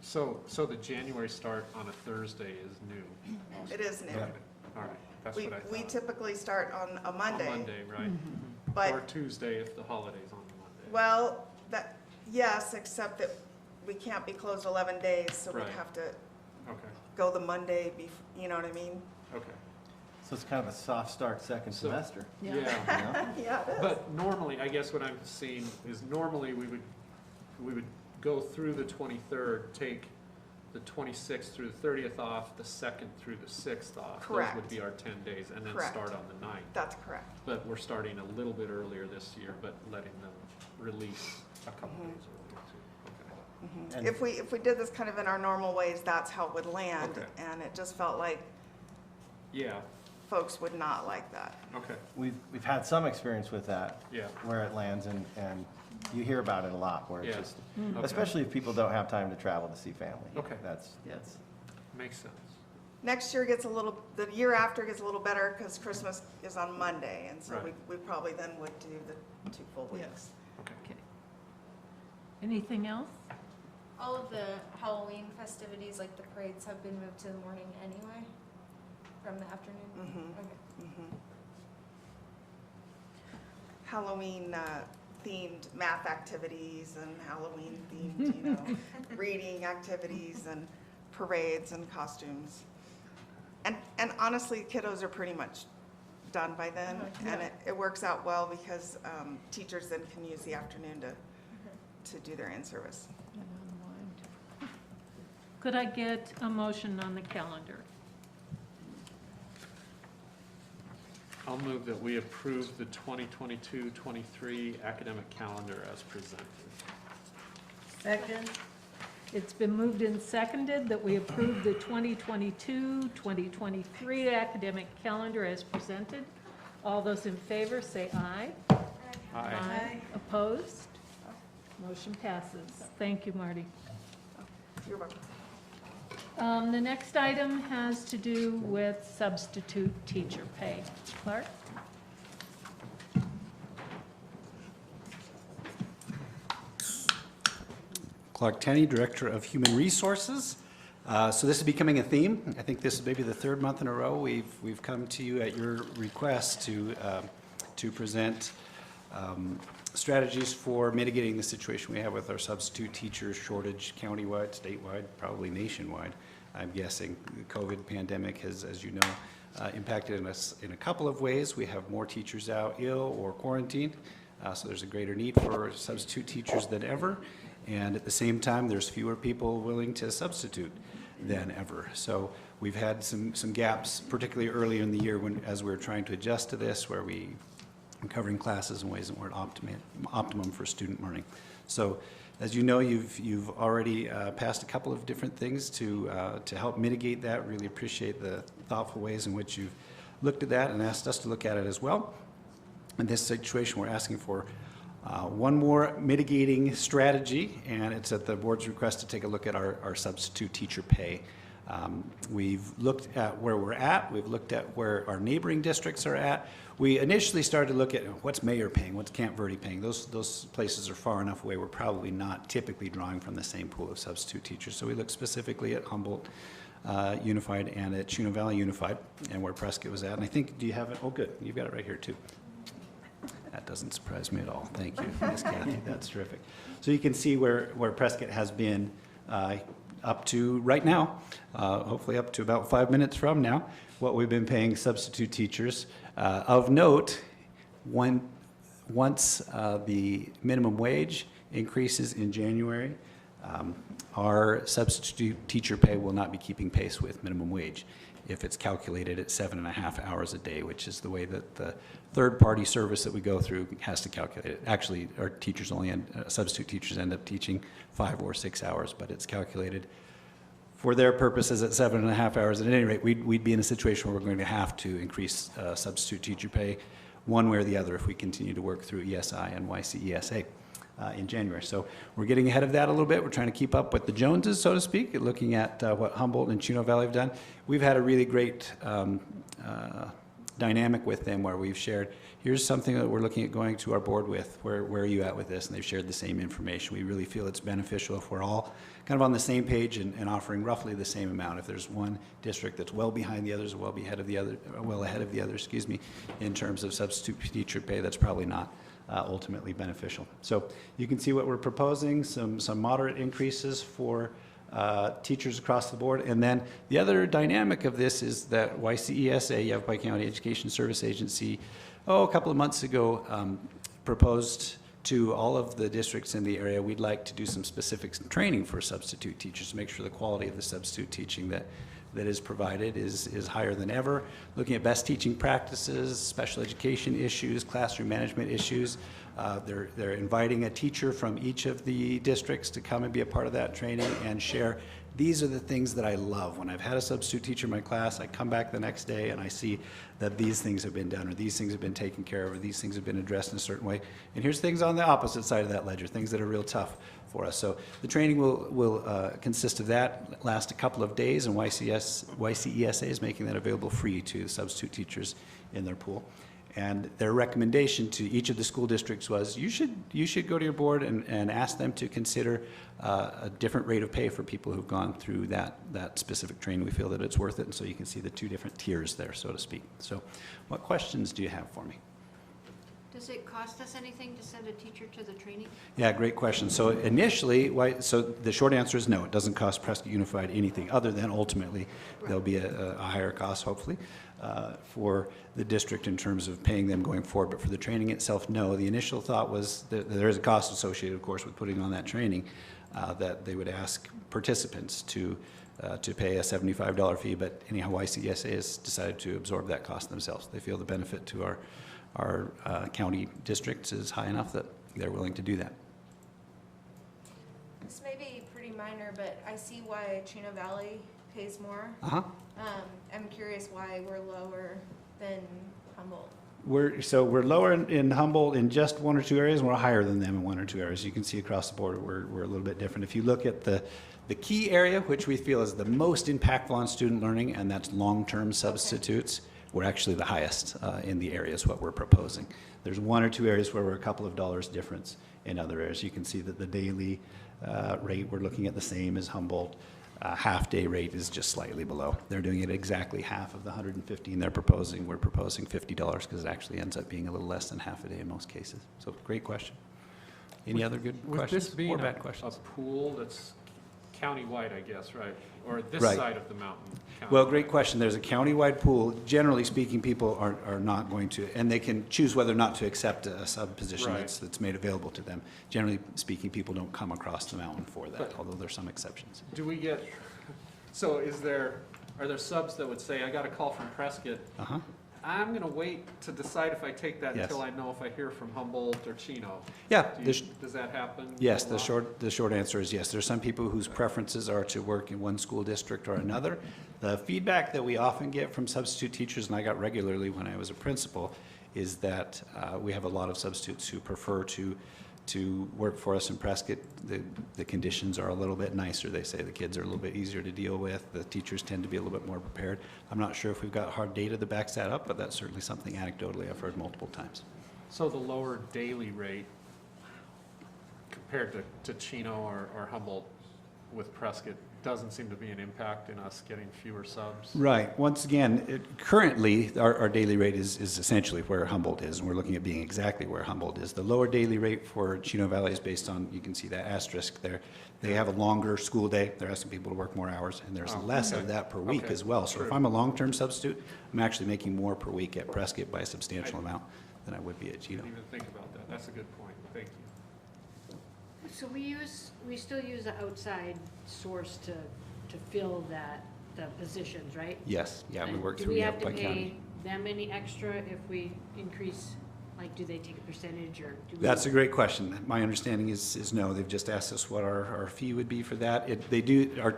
so the January start on a Thursday is new? It is new. Okay. All right, that's what I thought. We typically start on a Monday. On Monday, right? But- Or Tuesday if the holiday's on the Monday. Well, yes, except that we can't be closed 11 days, so we Right. have to Okay, go the Monday, you know what I mean? okay. So it's kind of a soft start second So- semester. Yeah. You know? Yeah, it is. But normally, I guess what I'm seeing is normally we would go through the 23rd, take the 26th through the 30th off, the 2nd through the 6th off. Correct. Those would be our 10 days, and then Correct. start on the 9th. That's correct. But we're starting a little bit earlier this year, but letting them release a couple Mhm. days earlier too. Okay. And- If we did this kind of in our normal ways, that's how it would land, Okay. and it just felt like Yeah, folks would not like that. okay, We've had some experience with that, yeah, where it lands, and you hear about it a lot, where it's Yeah. just, okay, especially if people don't have time to travel to see family. Okay. That's, makes sense. Next year the year after gets a little better because Christmas is on Monday, and so Right. we probably then would do the 2 full weeks. Okay. Anything else? All of the Halloween festivities, like the parades, have been moved to the morning anyway, from the afternoon? Mhm. Okay. Halloween themed math activities and Halloween themed, reading activities and parades and costumes. And honestly, kiddos are pretty much done by then, and it works out well because teachers then can use the afternoon to do their in-service. Could I get a motion on the calendar? I'll move that we approve the 2022-23 academic calendar as presented. Second. It's been moved and seconded that we approve the 2022-2023 academic calendar as presented. All those in favor say aye. Aye. Opposed? Motion passes. Thank you, Marty. You're welcome. The next item has to do with substitute teacher pay. Clark? Clark Tenney, Director of Human Resources. So this is becoming a theme. I think this is maybe the 3rd month in a row we've come to you at your request to present strategies for mitigating the situation we have with our substitute teacher shortage countywide, statewide, probably nationwide. I'm guessing the COVID pandemic has, as you know, impacted us in a couple of ways. We have more teachers out ill or quarantined, so there's a greater need for substitute teachers than ever. And at the same time, there's fewer people willing to substitute than ever. So we've had some gaps, particularly early in the year as we were trying to adjust to this, where we were covering classes in ways that weren't optimum for student learning. So as you know, you've already passed a couple of different things to help mitigate that. Really appreciate the thoughtful ways in which you've looked at that and asked us to look at it as well. In this situation, we're asking for one more mitigating strategy, and it's at the board's request to take a look at our substitute teacher pay. We've looked at where we're at. We've looked at where our neighboring districts are at. We initially started to look at what's Mayor paying, what's Camp Verde paying. Those places are far enough away. We're probably not typically drawing from the same pool of substitute teachers. So we looked specifically at Humboldt Unified and at Chino Valley Unified, and where Prescott was at. And I think, do you have it? Oh, good. You've got it right here, too. That doesn't surprise me at all. Thank you, Ms. Kathy. That's terrific. So you can see where Prescott has been up to right now, hopefully up to about 5 minutes from now, what we've been paying substitute teachers. Of note, once the minimum wage increases in January, our substitute teacher pay will not be keeping pace with minimum wage if it's calculated at 7.5 hours a day, which is the way that the third-party service that we go through has to calculate it. Actually, our teachers substitute teachers end up teaching 5 or 6 hours, but it's calculated for their purposes at 7.5 hours. At any rate, we'd be in a situation where we're going to have to increase substitute teacher pay one way or the other if we continue to work through ESI and YCESA. In January. So we're getting ahead of that a little bit. We're trying to keep up with the Joneses, so to speak, looking at what Humboldt and Chino Valley have done. We've had a really great dynamic with them where we've shared, here's something that we're looking at going to our board with. Where are you at with this? And they've shared the same information. We really feel it's beneficial if we're all kind of on the same page and offering roughly the same amount. If there's one district that's well behind the others, or well ahead of the other, in terms of substitute teacher pay, that's probably not ultimately beneficial. So you can see what we're proposing, some moderate increases for teachers across the board. And then the other dynamic of this is that YCESA, Yavapai County Education Service Agency, a couple of months ago proposed to all of the districts in the area, we'd like to do some specific training for substitute teachers to make sure the quality of the substitute teaching that is provided is higher than ever. Looking at best teaching practices, special education issues, classroom management issues. They're inviting a teacher from each of the districts to come and be a part of that training and share. These are the things that I love. When I've had a substitute teacher in my class, I come back the next day and I see that these things have been done, or these things have been taken care of, or these things have been addressed in a certain way. And here's things on the opposite side of that ledger, things that are real tough for us. So the training will consist of that, last a couple of days, and YCESA is making that available free to substitute teachers in their pool. And their recommendation to each of the school districts was, you should go to your board and ask them to consider a different rate of pay for people who've gone through that specific training. We feel that it's worth it, and so you can see the two different tiers there, so to speak. So what questions do you have for me? Does it cost us anything to send a teacher to the training? Yeah, great question. So initially, so the short answer is no, it doesn't cost Prescott Unified anything other than ultimately there'll be a higher cost, hopefully, for the district in terms of paying them going forward. But for the training itself, no. The initial thought was that there is a cost associated, of course, with putting on that training, that they would ask participants to pay a $75 fee. But anyhow, YCESA has decided to absorb that cost themselves. They feel the benefit to our county districts is high enough that they're willing to do that. This may be pretty minor, but I see why Chino Valley pays more. I'm curious why we're lower than Humboldt. We're lower in Humboldt in just one or two areas, and we're higher than them in one or two areas. You can see across the board we're a little bit different. If you look at the key area, which we feel is the most impactful on student learning, and that's long-term substitutes, we're actually the highest in the areas what we're proposing. There's one or two areas where we're a couple of dollars difference in other areas. You can see that the daily rate, we're looking at the same as Humboldt. Half-day rate is just slightly below. They're doing it exactly half of the $115 they're proposing. We're proposing $50 because it actually ends up being a little less than half a day in most cases. So great question. Any other good questions? With this being or bad questions? A pool that's countywide, I guess, right? Or this Right. side of the mountain? Well, great question. There's a countywide pool. Generally speaking, people are not going to, and they can choose whether or not to accept a sub position Right. that's made available to them. Generally speaking, people don't come across the mountain for that, But- although there's some exceptions. Do we get, so are there subs that would say, I got a call from Prescott, Uh-huh. I'm gonna wait to decide if I take that Yes. until I know if I hear from Humboldt or Chino? Yeah, Does that happen? Yes, a the lot? short answer is yes. There's some people whose preferences are to work in one school district or another. The feedback that we often get from substitute teachers, and I got regularly when I was a principal, is that we have a lot of substitutes who prefer to work for us in Prescott. The conditions are a little bit nicer. They say the kids are a little bit easier to deal with. The teachers tend to be a little bit more prepared. I'm not sure if we've got hard data that backs that up, but that's certainly something anecdotally I've heard multiple times. So the lower daily rate compared to Chino or Humboldt with Prescott doesn't seem to be an impact in us getting fewer subs? Right. Once again, currently, our daily rate is essentially where Humboldt is, and we're looking at being exactly where Humboldt is. The lower daily rate for Chino Valley is based on, you can see that asterisk there. They have a longer school day. They're asking people to work more hours, and there's less of that per week as well. So if I'm a long-term substitute, I'm actually making more per week at Prescott by a substantial amount than I would be at Chino. I didn't even think about that. That's a good point. Thank you. So we still use the outside source to fill the positions, right? Yes, yeah, we And work do through we have to by county. pay them any extra if we increase, like, do they take a percentage or do we? That's a great question. My understanding is no. They've just asked us what our fee would be for that.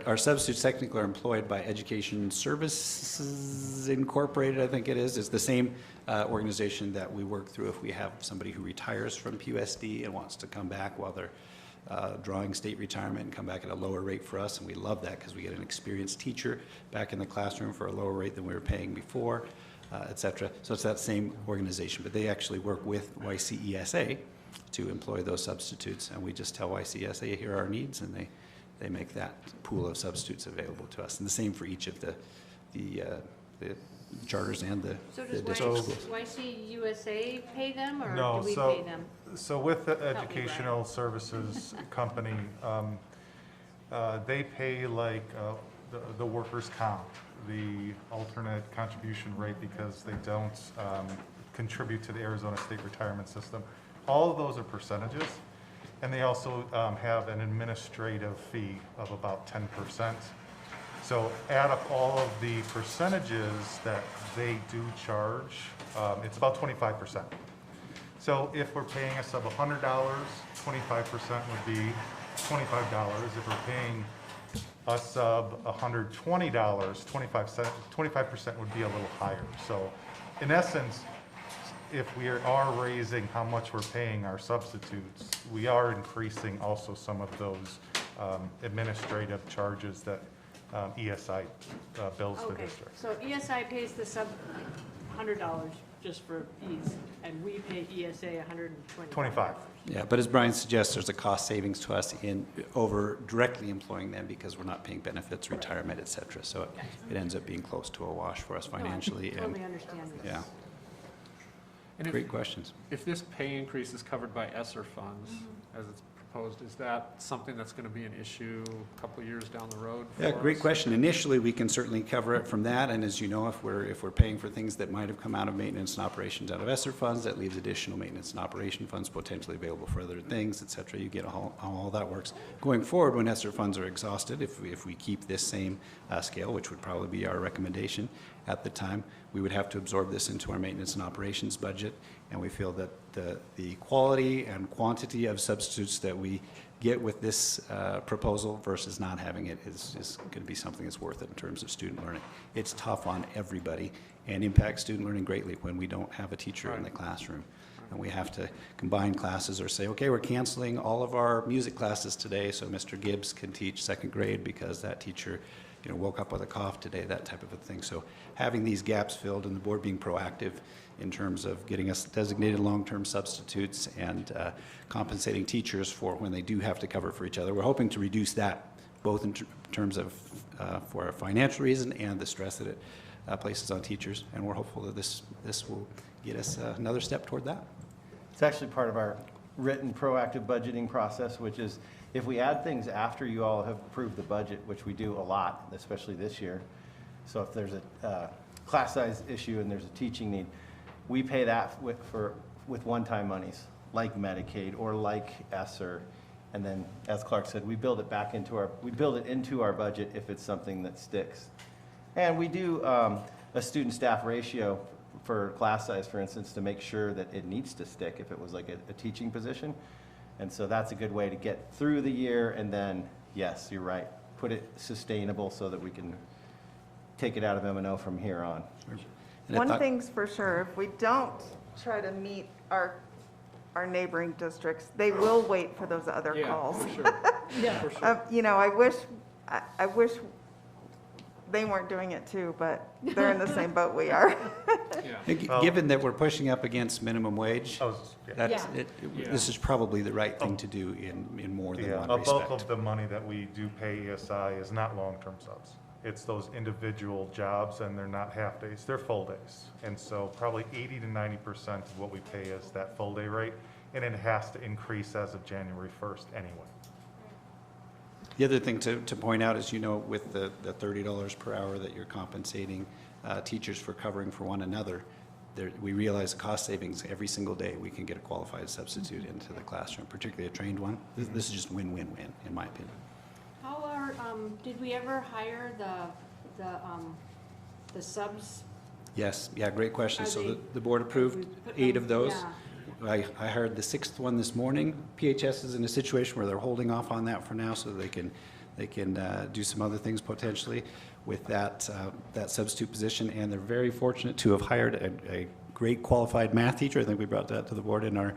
Our substitutes technically are employed by Education Services Incorporated, I think it is. It's the same organization that we work through if we have somebody who retires from Pusd and wants to come back while they're drawing state retirement and come back at a lower rate for us. And we love that because we get an experienced teacher back in the classroom for a lower rate than we were paying before. Et cetera. So it's that same organization, but they actually work with YCESA to employ those substitutes, and we just tell YCESA, here are our needs, and they make that pool of substitutes available to us. And the same for each of the charters and the district schools. YCUSA pay them or No, do we so- pay them? So with the me, Brian. educational services company, they pay like the workers' comp, the alternate contribution rate because they don't contribute to the Arizona State Retirement System. All of those are percentages. And they also have an administrative fee of about 10%. So add up all of the percentages that they do charge, it's about 25%. So if we're paying a sub $100, 25% would be $25. If we're paying a sub $120, 25% would be a little higher. So in essence, if we are raising how much we're paying our substitutes, we are increasing also some of those administrative charges that ESI bills the Okay, district. so ESI pays the sub $100 just for ease, and we pay ESA $125. 25. Yeah, but as Brian suggests, there's a cost savings to us in over directly employing them because we're not paying benefits, retirement, et cetera. So it ends up being close to a wash for us financially. No, I totally understand this. Yeah. And Great questions. If this pay increase is covered by ESSER funds, as it's proposed, is that something that's going to be an issue a couple of years down the road for Yeah, great us? question. Initially, we can certainly cover it from that, and as you know, if we're paying for things that might have come out of maintenance and operations out of ESSER funds, that leaves additional maintenance and operation funds potentially available for other things, et cetera. You get how all that works. Going forward, when ESSER funds are exhausted, if we keep this same scale, which would probably be our recommendation at the time, we would have to absorb this into our maintenance and operations budget, and we feel that the quality and quantity of substitutes that we get with this proposal versus not having it is going to be something that's worth it in terms of student learning. It's tough on everybody and impacts student learning greatly when we don't have a teacher in the classroom. And we have to combine classes or say, okay, we're canceling all of our music classes today so Mr. Gibbs can teach second grade because that teacher woke up with a cough today, that type of a thing. So having these gaps filled and the board being proactive in terms of getting us designated long-term substitutes and compensating teachers for when they do have to cover for each other. We're hoping to reduce that both in terms of for a financial reason and the stress that it places on teachers. And we're hopeful that this will get us another step toward that. It's actually part of our written proactive budgeting process, which is if we add things after you all have approved the budget, which we do a lot, especially this year. So if there's a class size issue and there's a teaching need, we pay that with one-time monies, like Medicaid or like ESSER. And then, as Clark said, we build it into our budget if it's something that sticks. And we do a student-staff ratio for class size, for instance, to make sure that it needs to stick if it was like a teaching position. And so that's a good way to get through the year and then, yes, you're right, put it sustainable so that we can take it out of M&O from here on. One thing's for sure, if we don't try to meet our neighboring districts, they will wait for those other calls. For sure. Yeah. For sure. I wish they weren't doing it too, but they're in the same boat we are. Yeah. Given that we're pushing up against minimum wage, Yeah. this is probably the right thing to do in more than one A respect. bulk of the money that we do pay ESI is not long-term subs. It's those individual jobs, and they're not half days, they're full days. And so probably 80 to 90% of what we pay is that full day rate, and it has to increase as of January 1st anyway. The other thing to point out is, with the $30 per hour that you're compensating teachers for covering for one another, we realize cost savings every single day. We can get a qualified substitute into the classroom, particularly a trained one. This is just win-win-win, in my opinion. How are, did we ever hire the subs? Yes, yeah, great question. Are So they- the board approved put 8 them- of those. yeah. I hired the 6th one this morning. PHS is in a situation where they're holding off on that for now so they can do some other things potentially with that substitute position. And they're very fortunate to have hired a great qualified math teacher. I think we brought that to the board in our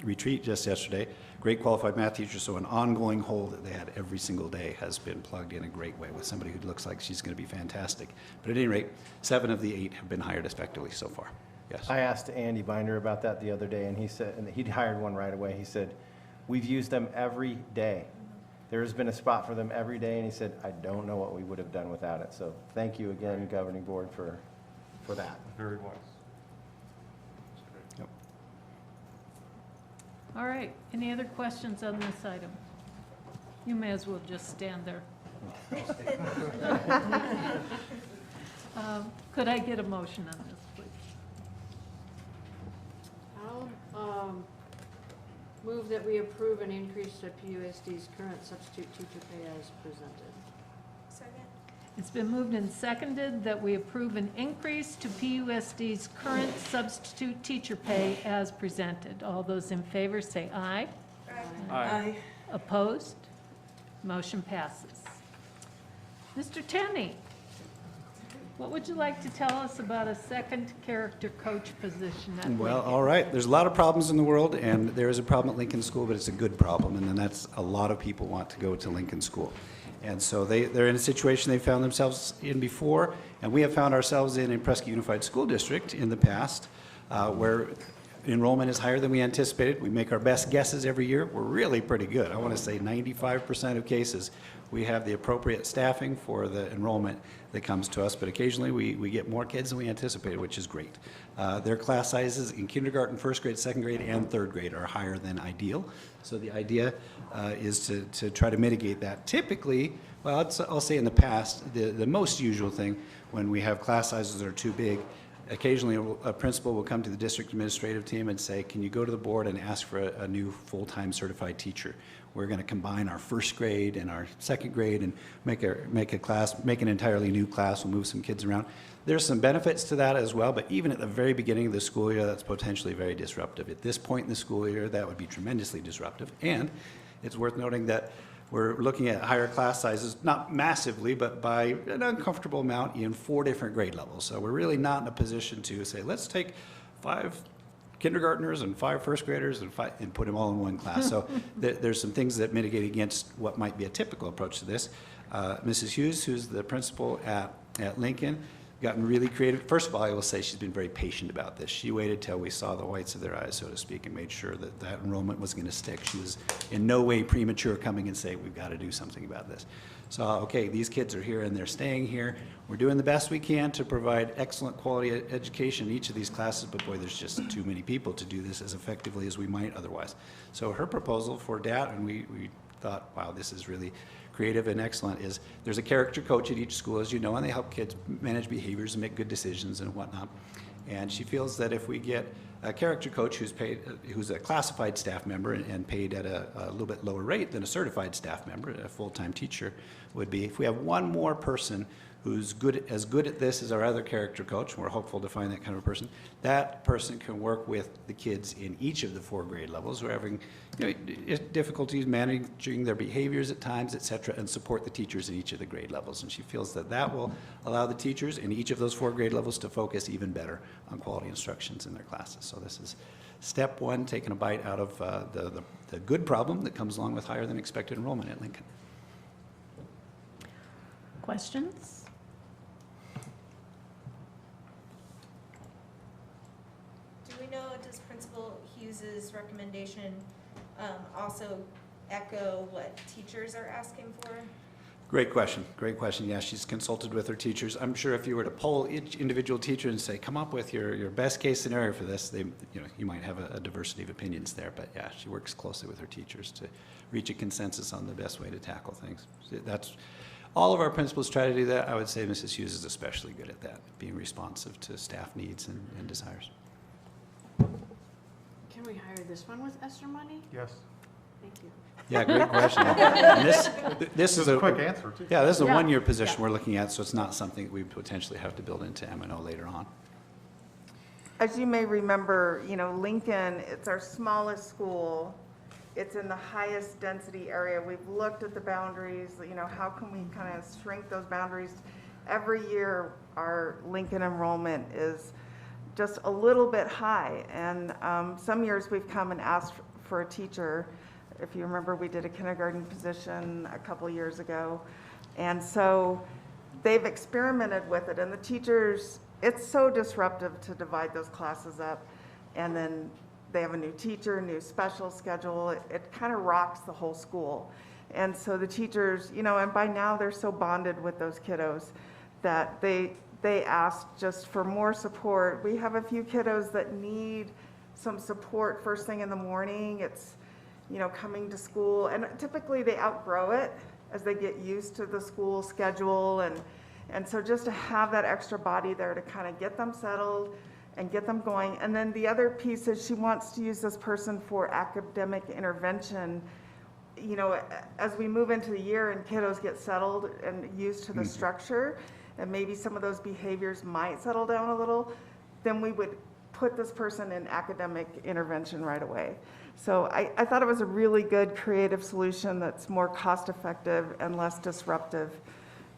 retreat just yesterday. Great qualified math teacher, so an ongoing hole that they had every single day has been plugged in a great way with somebody who looks like she's going to be fantastic. But at any rate, 7 of the 8 have been hired effectively so far. Yes. I asked Andy Binder about that the other day, and he said, and he'd hired one right away. He said, we've used them every day. There has been a spot for them every day, and he said, I don't know what we would have done without it. So thank you again, governing board, for that. Very wise. Yep. All right, any other questions on this item? You may as well just stand there. Could I get a motion on this, please? I'll move that we approve an increase to PUSD's current substitute teacher pay as presented. It's been moved and seconded that we approve an increase to PUSD's current substitute teacher pay as presented. All those in favor say aye. Aye. Opposed? Motion passes. Mr. Tenney, what would you like to tell us about a second character coach position at Well, Lincoln? all right. There's a lot of problems in the world, and there is a problem at Lincoln School, but it's a good problem, and then that's a lot of people want to go to Lincoln School. And so they're in a situation they found themselves in before, and we have found ourselves in Prescott Unified School District in the past, where enrollment is higher than we anticipated. We make our best guesses every year. We're really pretty good. I want to say 95% of cases, we have the appropriate staffing for the enrollment that comes to us, but occasionally we get more kids than we anticipated, which is great. Their class sizes in kindergarten, first grade, second grade, and third grade are higher than ideal. So the idea is to try to mitigate that. Typically, well, I'll say in the past, the most usual thing when we have class sizes that are too big, occasionally a principal will come to the district administrative team and say, can you go to the board and ask for a new full-time certified teacher? We're going to combine our first grade and our second grade and make an entirely new class. We'll move some kids around. There's some benefits to that as well, but even at the very beginning of the school year, that's potentially very disruptive. At this point in the school year, that would be tremendously disruptive. And it's worth noting that we're looking at higher class sizes, not massively, but by an uncomfortable amount in 4 different grade levels. So we're really not in a position to say, let's take 5 kindergartners and 5 first graders and put them all in one class. So there's some things that mitigate against what might be a typical approach to this. Mrs. Hughes, who's the principal at Lincoln, gotten really creative. First of all, I will say she's been very patient about this. She waited till we saw the whites of their eyes, so to speak, and made sure that that enrollment was going to stick. She was in no way premature coming and saying, we've got to do something about this. So, okay, these kids are here and they're staying here. We're doing the best we can to provide excellent quality education in each of these classes, but boy, there's just too many people to do this as effectively as we might otherwise. So her proposal for DAT, and we thought, wow, this is really creative and excellent, is there's a character coach at each school, as you know, and they help kids manage behaviors and make good decisions and whatnot. And she feels that if we get a character coach who's a classified staff member and paid at a little bit lower rate than a certified staff member, a full-time teacher would be, if we have one more person who's as good at this as our other character coach, and we're hopeful to find that kind of a person, that person can work with the kids in each of the 4 grade levels who are having difficulties managing their behaviors at times, et cetera, and support the teachers in each of the grade levels. And she feels that that will allow the teachers in each of those 4 grade levels to focus even better on quality instructions in their classes. So this is step 1, taking a bite out of the good problem that comes along with higher than expected enrollment at Lincoln. Questions? Do we know, does Principal Hughes's recommendation also echo what teachers are asking for? Great question. Great question. Yeah, she's consulted with her teachers. I'm sure if you were to poll each individual teacher and say, come up with your best case scenario for this, you might have a diversity of opinions there. But yeah, she works closely with her teachers to reach a consensus on the best way to tackle things. That's all of our principals try to do that. I would say Mrs. Hughes is especially good at that, being responsive to staff needs and desires. Can we hire this one with ESSER money? Yes. Thank you. Yeah, great question. And this is a quick answer, too. Yeah, this is a one-year position we're looking at, so it's not something that we potentially have to build into M&O later on. As you may remember, Lincoln, it's our smallest school. It's in the highest density area. We've looked at the boundaries, how can we kind of shrink those boundaries? Every year, our Lincoln enrollment is just a little bit high. And some years we've come and asked for a teacher. If you remember, we did a kindergarten position a couple years ago. And so they've experimented with it. And the teachers, it's so disruptive to divide those classes up. And then they have a new teacher, new special schedule. It kind of rocks the whole school. And so the teachers, and by now they're so bonded with those kiddos that they ask just for more support. We have a few kiddos that need some support first thing in the morning. It's, coming to school, and typically they outgrow it as they get used to the school schedule, and so just to have that extra body there to kind of get them settled and get them going. And then the other piece is she wants to use this person for academic intervention. you know, as we move into the year and kiddos get settled and used to the structure, and maybe some of those behaviors might settle down a little, then we would put this person in academic intervention right away. So I thought it was a really good creative solution that's more cost-effective and less disruptive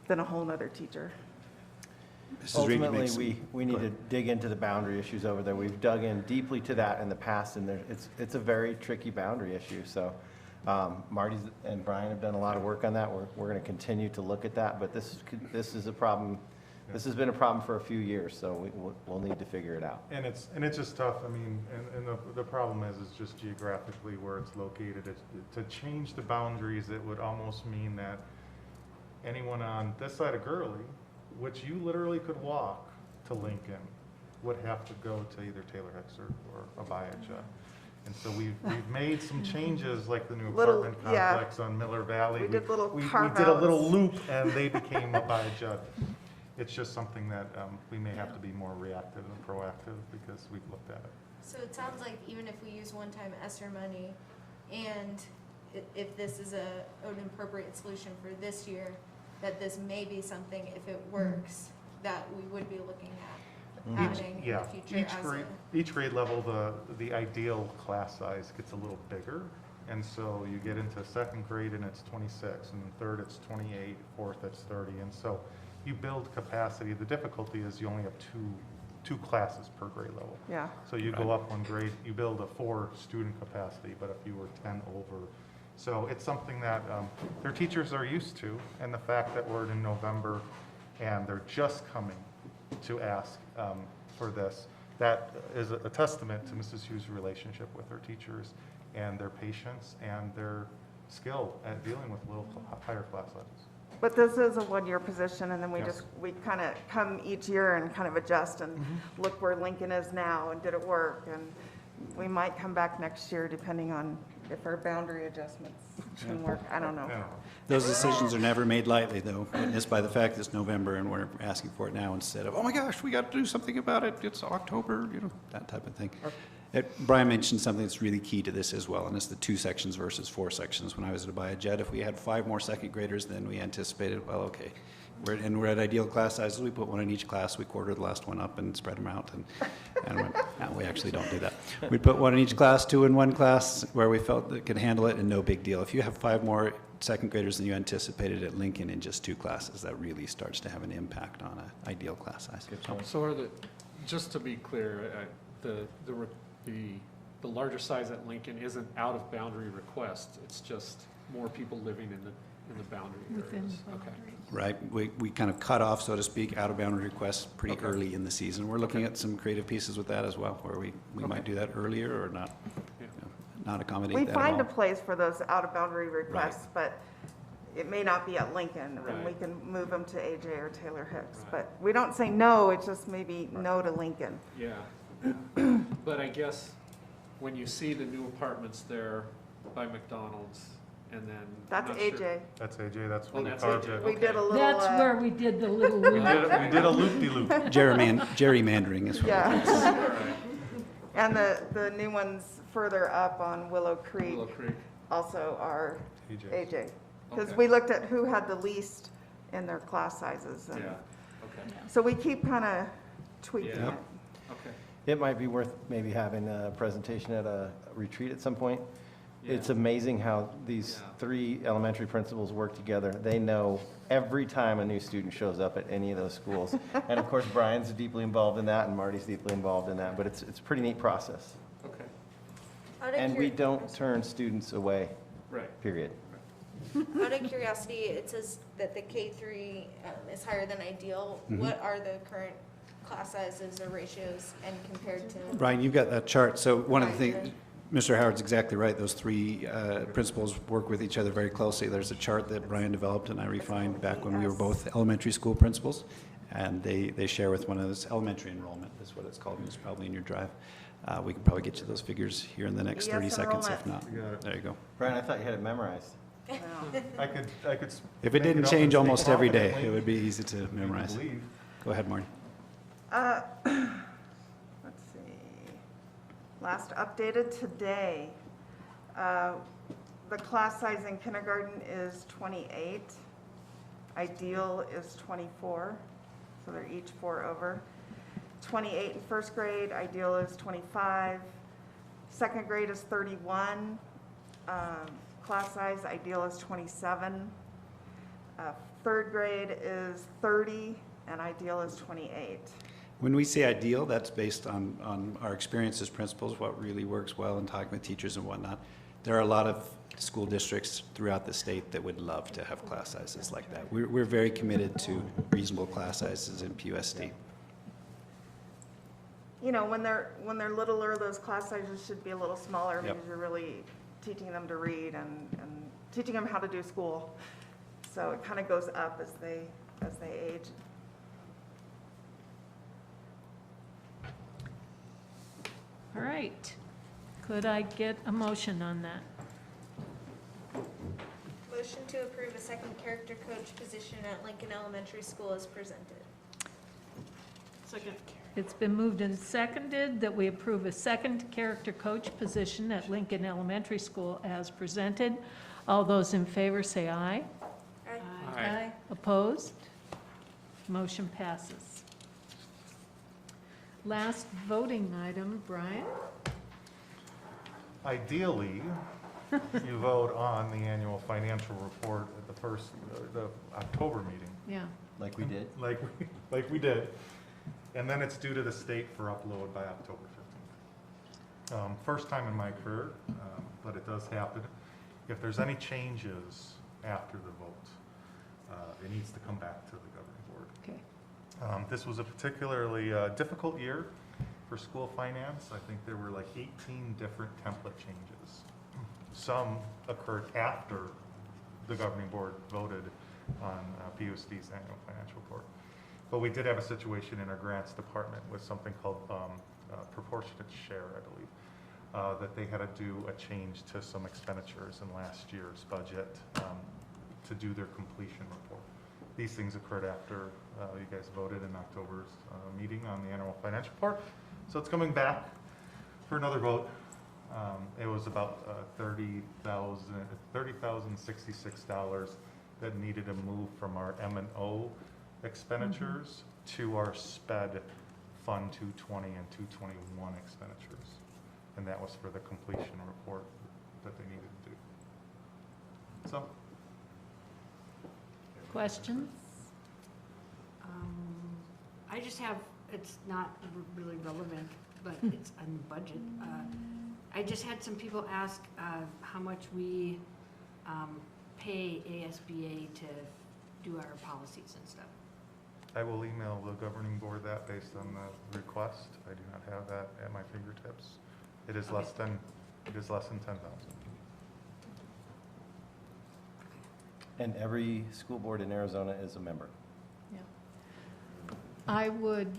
than a whole nother teacher. Ultimately, we need to dig into the boundary issues over there. We've dug in deeply to that in the past, and it's a very tricky boundary issue. So Marty and Brian have done a lot of work on that. We're going to continue to look at that, but this is a problem. This has been a problem for a few years, so we'll need to figure it out. And it's just tough. I mean, and the problem is just geographically where it's located. To change the boundaries, it would almost mean that anyone on this side of Gurley, which you literally could walk to Lincoln, would have to go to either Taylor Hicks or Abaya. And so we've made some changes, like the new apartment complex on Miller Valley. We did little we carve-outs. did a little loop, and they became Abaya. It's just something that we may have to be more reactive and proactive because we've looked at it. So it sounds like even if we use one-time ESSER money, and if this is an appropriate solution for this year, that this may be something, if it works, that we would be looking at adding in the future. Each grade level, the ideal class size gets a little bigger. And so you get into second grade and it's 26, and third it's 28, fourth it's 30. And so you build capacity. The difficulty is you only have two classes per grade level. Yeah. So you go up one grade, you build a 4 student capacity, but if you were 10 over. So it's something that their teachers are used to, and the fact that we're in November and they're just coming to ask for this, that is a testament to Mrs. Hughes' relationship with her teachers and their patience and their skill at dealing with little higher class sizes. But this is a one-year position, and then we kind of come each year and kind of adjust and look where Lincoln is now, and did it work? And we might come back next year depending on if our boundary adjustments can work. I don't know. Those decisions are never made lightly, though, witnessed by the fact it's November and we're asking for it now instead of, oh my gosh, we got to do something about it. It's October, that type of thing. Brian mentioned something that's really key to this as well, and it's the 2 sections versus 4 sections. When I was at Abaya Jet, if we had 5 more second graders than we anticipated, well, okay. We're at ideal class sizes. We put one in each class. We quarter the last one up and spread them out. And no, we actually don't do that. We put one in each class, 2 in one class where we felt that could handle it, and no big deal. If you have 5 more second graders than you anticipated at Lincoln in just 2 classes, that really starts to have an impact on an ideal class size. So just to be clear, the larger size at Lincoln isn't out of boundary request. It's just more people living in the boundary areas. Okay. Right. We kind of cut off, so to speak, out of boundary requests pretty early in the season. We're looking at some creative pieces with that as well, where we might do that earlier or not, not accommodate that We at all. find a place for those out of boundary requests, but it may not be at Lincoln, and we can move them to AJ or Taylor Hicks. But we don't say no, it's just maybe no to Lincoln. Yeah. But I guess when you see the new apartments there by McDonald's, and then that's AJ. That's AJ. That's what we carved it. We did a little. That's where we did the little loop. we did a loop-de-loop. Gerrymandering is what it is. And the new ones further up on Willow Creek also are AJ. Because we looked at who had the least in their class sizes. And so we keep kind of tweaking it. Okay. It might be worth maybe having a presentation at a retreat at some point. It's amazing how these 3 elementary principals work together. They know every time a new student shows up at any of those schools. And of course, Brian's deeply involved in that, and Marty's deeply involved in that, but it's a pretty neat process. Okay. And we don't turn students away, period. Out of curiosity, it says that the K-3 is higher than ideal. What are the current class sizes or ratios and compared to? Brian, you've got that chart. So one of the things, Mr. Howard's exactly right. Those 3 principals work with each other very closely. There's a chart that Brian developed and I refined back when we were both elementary school principals. And they share with one of those elementary enrollment is what it's called, and it's probably in your drive. We can probably get you those figures here in the next 30 seconds, if not. There you go. Brian, I thought you had it memorized. I could. If it didn't change almost every day, it would be easy to memorize. Go ahead, Marty. Let's see. Last updated today. The class size in kindergarten is 28. Ideal is 24, so they're each 4 over. 28 in first grade, ideal is 25. Second grade is 31. Class size, ideal is 27. Third grade is 30, and ideal is 28. When we say ideal, that's based on our experience as principals, what really works well in talking with teachers and whatnot. There are a lot of school districts throughout the state that would love to have class sizes like that. We're very committed to reasonable class sizes in PUSD. You know, when they're littler, those class sizes should be a little smaller Yep. because you're really teaching them to read and teaching them how to do school. So it kind of goes up as they age. All right. Could I get a motion on that? Motion to approve a second character coach position at Lincoln Elementary School as presented. Second. It's been moved and seconded that we approve a second character coach position at Lincoln Elementary School as presented. All those in favor say aye. Aye. Aye. Opposed? Motion passes. Last voting item, Brian? Ideally, you vote on the annual financial report at the October meeting. Yeah. Like we did. Like we did. And then it's due to the state for upload by October 15th. First time in my career, but it does happen. If there's any changes after the vote, it needs to come back to the governing board. Okay. This was a particularly difficult year for school finance. I think there were like 18 different template changes. Some occurred after the governing board voted on PUSD's annual financial report. But we did have a situation in our grants department with something called proportionate share, I believe, that they had to do a change to some expenditures in last year's budget to do their completion report. These things occurred after you guys voted in October's meeting on the annual financial report. So it's coming back for another vote. It was about $30,066 that needed to move from our M&O expenditures to our SPED Fund 220 and 221 expenditures. And that was for the completion report that they needed to do. So. Questions? I just have, it's not really relevant, but it's on the budget. I just had some people ask how much we pay ASBA to do our policies and stuff. I will email the governing board that based on the request. I do not have that at my fingertips. It is less than 10,000. And every school board in Arizona is a member. Yeah. I would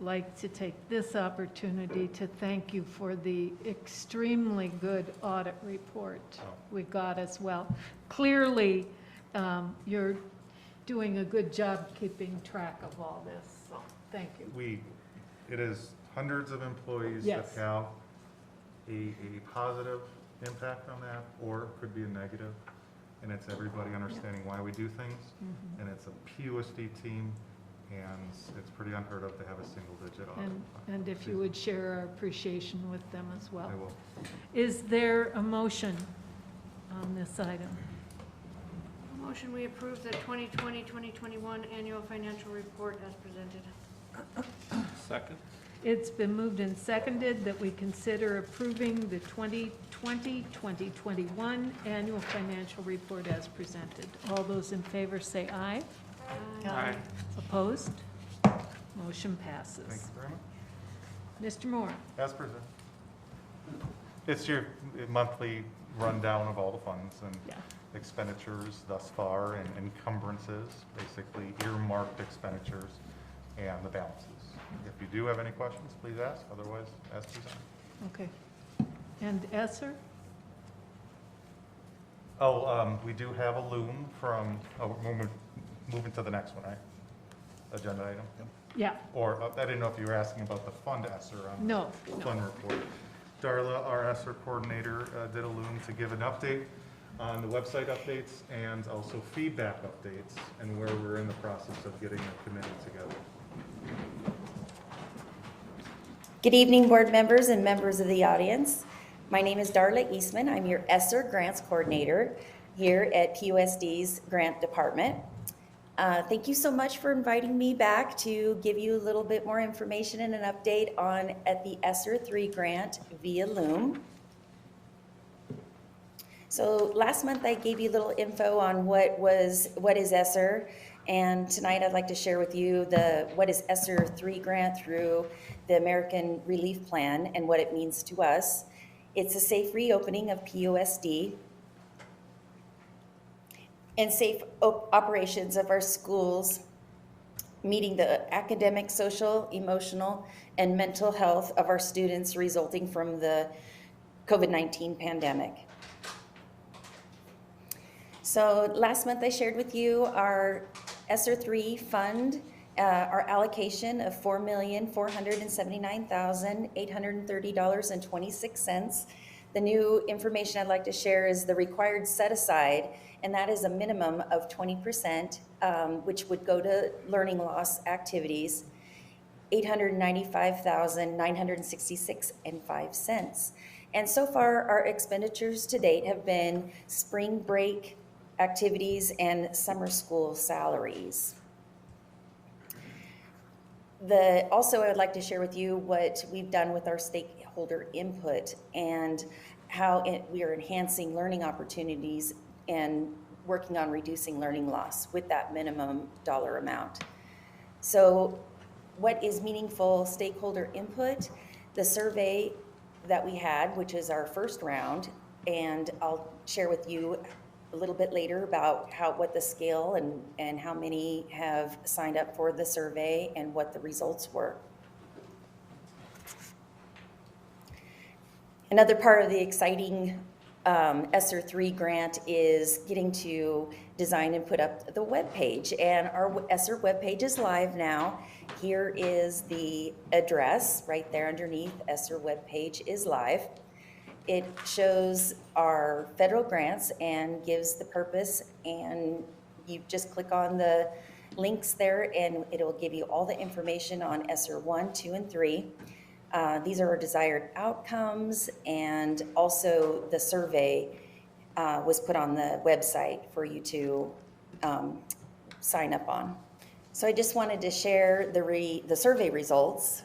like to take this opportunity to thank you for the extremely good audit report we got as well. Clearly, you're doing a good job keeping track of all this, so thank you. It is hundreds of employees Yes. that have a positive impact on that, or it could be a negative. And it's everybody understanding why we do things. And it's a PUSD team, and it's pretty unheard of to have a single-digit audit. And if you would share our appreciation with them as well. I will. Is there a motion on this item? Motion, we approve the 2020-2021 annual financial report as presented. Second. It's been moved and seconded that we consider approving the 2020-2021 annual financial report as presented. All those in favor say aye. Aye. Opposed? Motion passes. Thank you very much. Mr. Moore? As presented. It's your monthly rundown of all the funds and expenditures thus far and encumbrances, basically earmarked expenditures and the balances. If you do have any questions, please ask. Otherwise, as presented. Okay. And Esser? We do have a loom from, moving to the next one, right? Agenda item? Yeah. Or, I didn't know if you were asking about the fund ESSER on No, the fund report. Darla, our ESSER coordinator, did a Loom to give an update on the website updates and also feedback updates and where we're in the process of getting a committee together. Good evening, board members and members of the audience. My name is Darla Eastman. I'm your ESSER Grants Coordinator here at PUSD's Grant Department. Thank you so much for inviting me back to give you a little bit more information and an update on at the ESSER 3 grant via Loom. So last month I gave you a little info on what is ESSER, and tonight I'd like to share with you what is ESSER 3 grant through the American Relief Plan and what it means to us. It's a safe reopening of PUSD and safe operations of our schools, meeting the academic, social, emotional, and mental health of our students resulting from the COVID-19 pandemic. So last month I shared with you our ESSER 3 fund, our allocation of $4,479,830.26. The new information I'd like to share is the required set aside, and that is a minimum of 20%, which would go to learning loss activities, $895,966.05. And so far, our expenditures to date have been spring break activities and summer school salaries. Also, I would like to share with you what we've done with our stakeholder input and how we are enhancing learning opportunities and working on reducing learning loss with that minimum dollar amount. So what is meaningful stakeholder input? The survey that we had, which is our first round, and I'll share with you a little bit later about what the scale and how many have signed up for the survey and what the results were. Another part of the exciting ESSER 3 grant is getting to design and put up the web page, and our ESSER web page is live now. Here is the address right there underneath. ESSER web page is live. It shows our federal grants and gives the purpose, and you just click on the links there and it'll give you all the information on ESSER 1, 2, and 3. These are our desired outcomes, and also the survey was put on the website for you to sign up on. So I just wanted to share the survey results.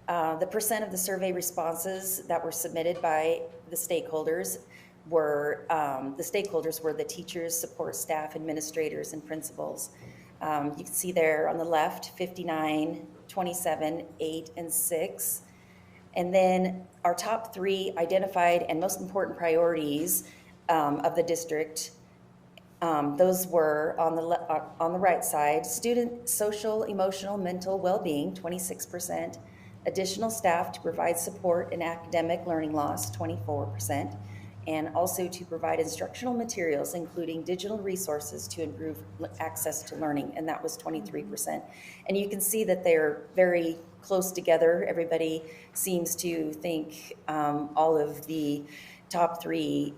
The percent of the survey responses that were submitted by the stakeholders were the teachers, support staff, administrators, and principals. You can see there on the left, 59, 27, 8, and 6. And then our top 3 identified and most important priorities of the district, those were on the right side: student social, emotional, mental well-being, 26%, additional staff to provide support in academic learning loss, 24%, and also to provide instructional materials, including digital resources to improve access to learning, and that was 23%. And you can see that they're very close together. Everybody seems to think all of the top 3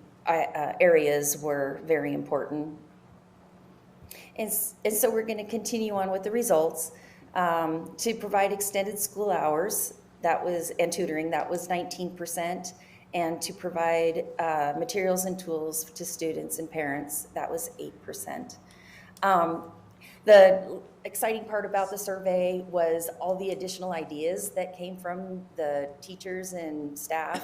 areas were very important. And so we're going to continue on with the results. To provide extended school hours, and tutoring, that was 19%, and to provide materials and tools to students and parents, that was 8%. The exciting part about the survey was all the additional ideas that came from the teachers and staff,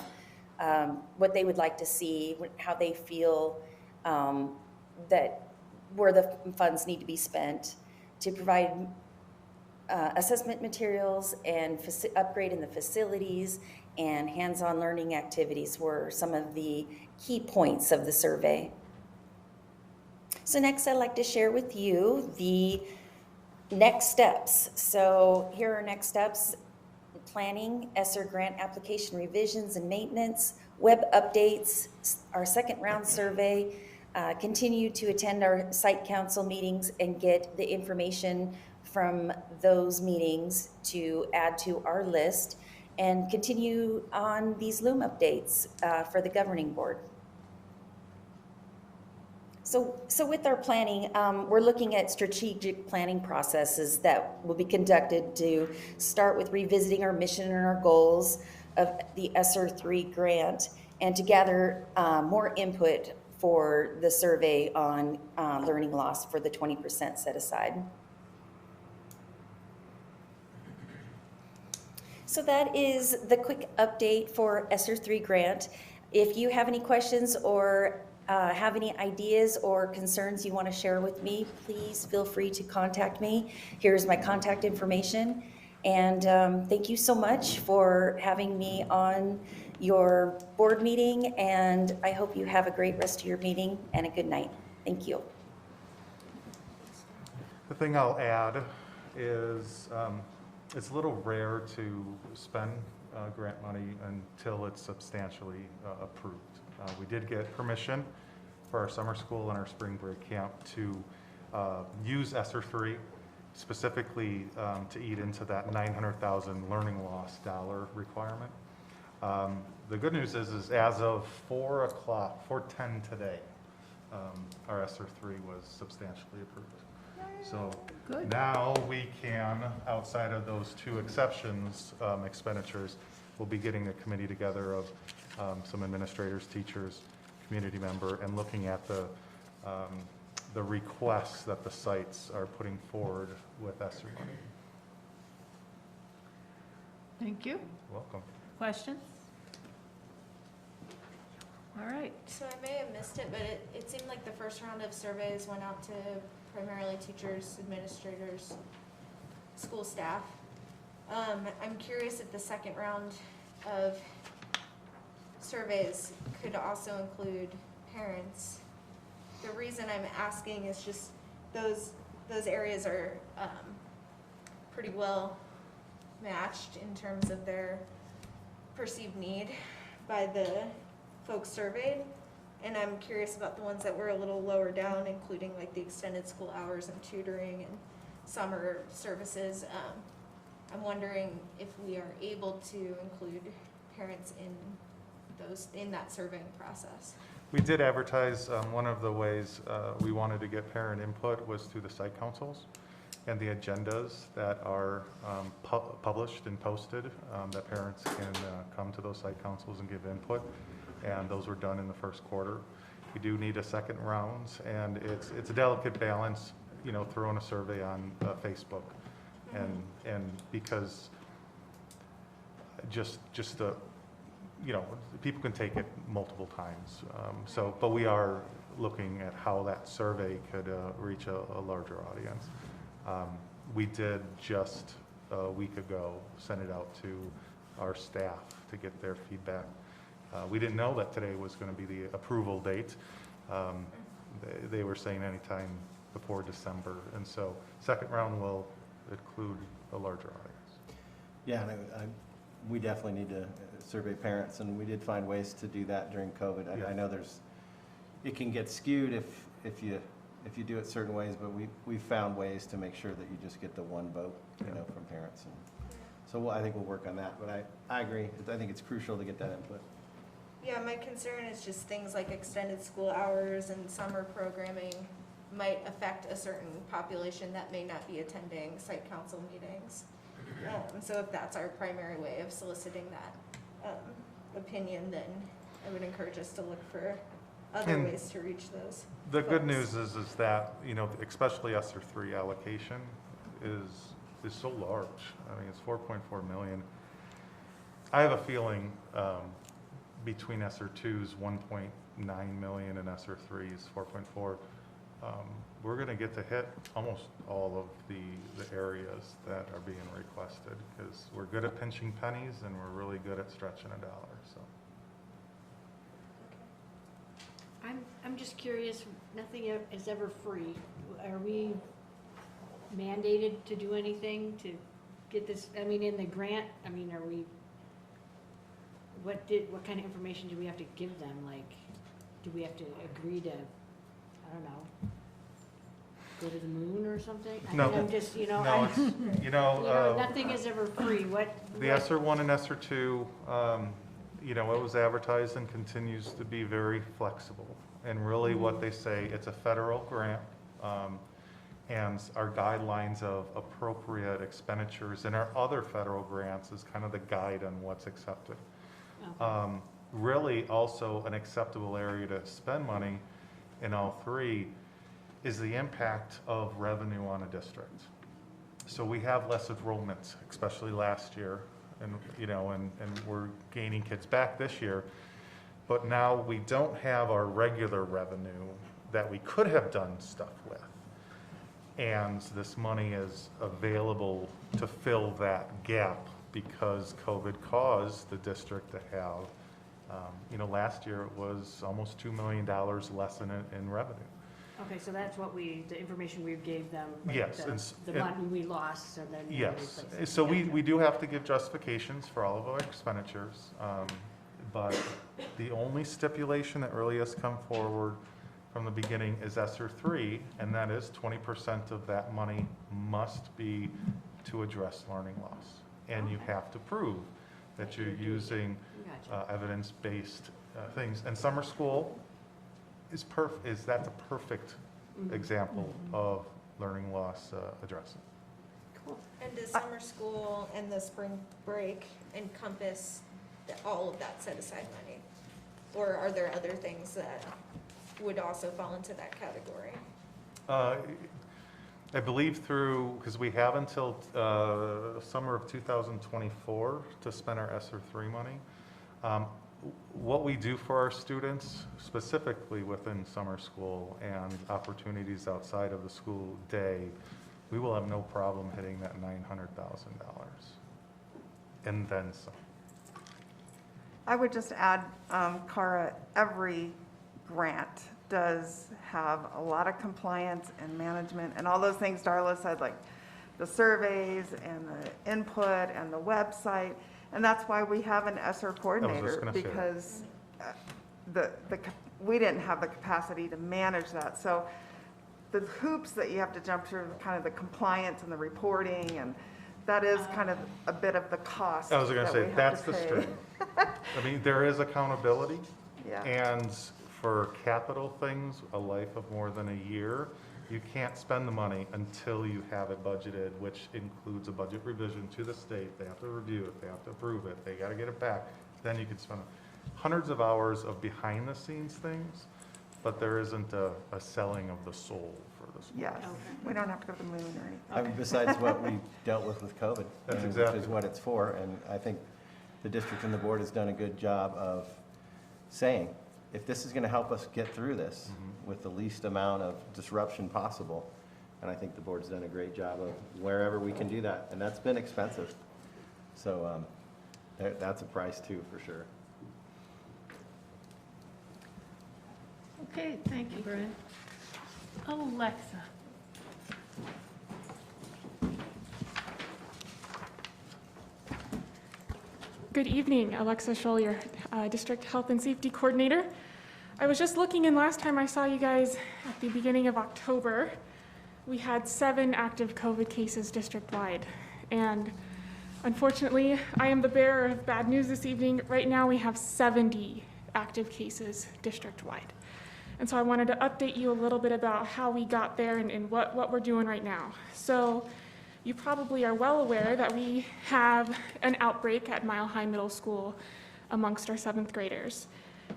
what they would like to see, how they feel that where the funds need to be spent to provide assessment materials and upgrade in the facilities and hands-on learning activities were some of the key points of the survey. So next I'd like to share with you the next steps. So here are next steps: planning, ESSER grant application revisions and maintenance, web updates, our second round survey, continue to attend our site council meetings and get the information from those meetings to add to our list, and continue on these Loom updates for the governing board. So with our planning, we're looking at strategic planning processes that will be conducted to start with revisiting our mission and our goals of the ESSER 3 grant, and to gather more input for the survey on learning loss for the 20% set aside. So that is the quick update for ESSER 3 grant. If you have any questions or have any ideas or concerns you want to share with me, please feel free to contact me. Here's my contact information. And thank you so much for having me on your board meeting, and I hope you have a great rest of your meeting and a good night. Thank you. The thing I'll add is it's a little rare to spend grant money until it's substantially approved. We did get permission for our summer school and our spring break camp to use ESSER 3 specifically to eat into that $900,000 learning loss dollar requirement. The good news is as of 4:10 today, our ESSER 3 was substantially approved. So Good. now we can, outside of those two exceptions, expenditures, we'll be getting a committee together of some administrators, teachers, community member, and looking at the requests that the sites are putting forward with ESSER money. Thank you. Welcome. Questions? All right. So I may have missed it, but it seemed like the first round of surveys went out to primarily teachers, administrators, school staff. I'm curious if the second round of surveys could also include parents. The reason I'm asking is just those areas are pretty well matched in terms of their perceived need by the folks surveyed, and I'm curious about the ones that were a little lower down, including like the extended school hours and tutoring and summer services. I'm wondering if we are able to include parents in that surveying process. We did advertise, one of the ways we wanted to get parent input was through the site councils and the agendas that are published and posted, that parents can come to those site councils and give input, and those were done in the first quarter. We do need a second round, and it's a delicate balance, you know, throwing a survey on Facebook, and because just the, you know, people can take it multiple times. But we are looking at how that survey could reach a larger audience. We did just a week ago send it out to our staff to get their feedback. We didn't know that today was going to be the approval date. They were saying anytime before December, and so second round will include a larger audience. Yeah, and we definitely need to survey parents, and we did find ways to do that during COVID. I know it can get skewed if you do it certain ways, but we found ways to make sure that you just get the one vote, you know, from parents. And so I think we'll work on that, but I agree. I think it's crucial to get that input. Yeah, my concern is just things like extended school hours and summer programming might affect a certain population that may not be attending site council meetings. So if that's our primary way of soliciting that opinion, then I would encourage us to look for other ways to reach those. The good news is that, you know, especially ESSER 3 allocation is so large. I mean, it's 4.4 million. I have a feeling between ESSER 2's 1.9 million and ESSER 3's 4.4, we're going to get to hit almost all of the areas that are being requested, because we're good at pinching pennies and we're really good at stretching a dollar. So. I'm just curious, nothing is ever free. Are we mandated to do anything to get this, I mean, in the grant, I mean, are we, what kind of information do we have to give them? Like, do we have to agree to, I don't know. go to the moon or something? No. I mean, I'm just, you know, No, I'm, it's, you know, nothing is ever free. the ESSER 1 and ESSER 2, you know, it was advertised and continues to be very flexible. And really what they say, it's a federal grant, and our guidelines of appropriate expenditures and our other federal grants is kind of the guide on what's accepted. Okay. Really also an acceptable area to spend money in all three is the impact of revenue on a district. So we have less enrollment, especially last year, and you know, and we're gaining kids back this year. But now we don't have our regular revenue that we could have done stuff with. And this money is available to fill that gap because COVID caused the district to have, you know, last year it was almost $2 million less in revenue. Okay, so that's what the information we gave them. Like Yes. The money we lost and then. Yes, replaced it. so we do have to give justifications for all of our expenditures, but the only stipulation that really has come forward from the beginning is ESSER 3, and that is 20% of that money must be to address learning loss. And you have to prove that you're using evidence-based things. And summer school that's a perfect example of learning loss addressing. Cool. And does summer school and the spring break encompass all of that set aside money? Or are there other things that would also fall into that category? I believe because we have until summer of 2024 to spend our ESSER 3 money. What we do for our students, specifically within summer school and opportunities outside of the school day, we will have no problem hitting that $900,000 and then some. I would just add, Cara, every grant does have a lot of compliance and management and all those things Darla said, like the surveys and the input and the website. And that's why we have an ESSER coordinator, because we didn't have the capacity to manage that. So the hoops that you have to jump through, kind of the compliance and the reporting, and that is kind of a bit of the cost. I was going to say, that's the strength. I mean, there is accountability. Yeah. And for capital things, a life of more than a year, you can't spend the money until you have it budgeted, which includes a budget revision to the state. They have to review it, they have to approve it, they got to get it back. Then you can spend hundreds of hours of behind the scenes things, but there isn't a selling of the soul for the school. Yes, we don't have to go to the moon or anything. I mean, besides what we dealt with COVID, That's and exactly which is what it's for. And I think the district and the board has done a good job of saying, if this is going to help us get through this with the least amount of disruption possible, and I think the board's done a great job of wherever we can do that, and that's been expensive. So that's a price too, for sure. Okay, thank you, Brian. Alexa. Good evening, Alexa Scholl, your District Health and Safety Coordinator. I was just looking, and last time I saw you guys at the beginning of October, we had 7 active COVID cases district-wide. And unfortunately, I am the bearer of bad news this evening. Right now, we have 70 active cases district-wide. And so I wanted to update you a little bit about how we got there and what we're doing right now. So you probably are well aware that we have an outbreak at Mile High Middle School amongst our 7th graders.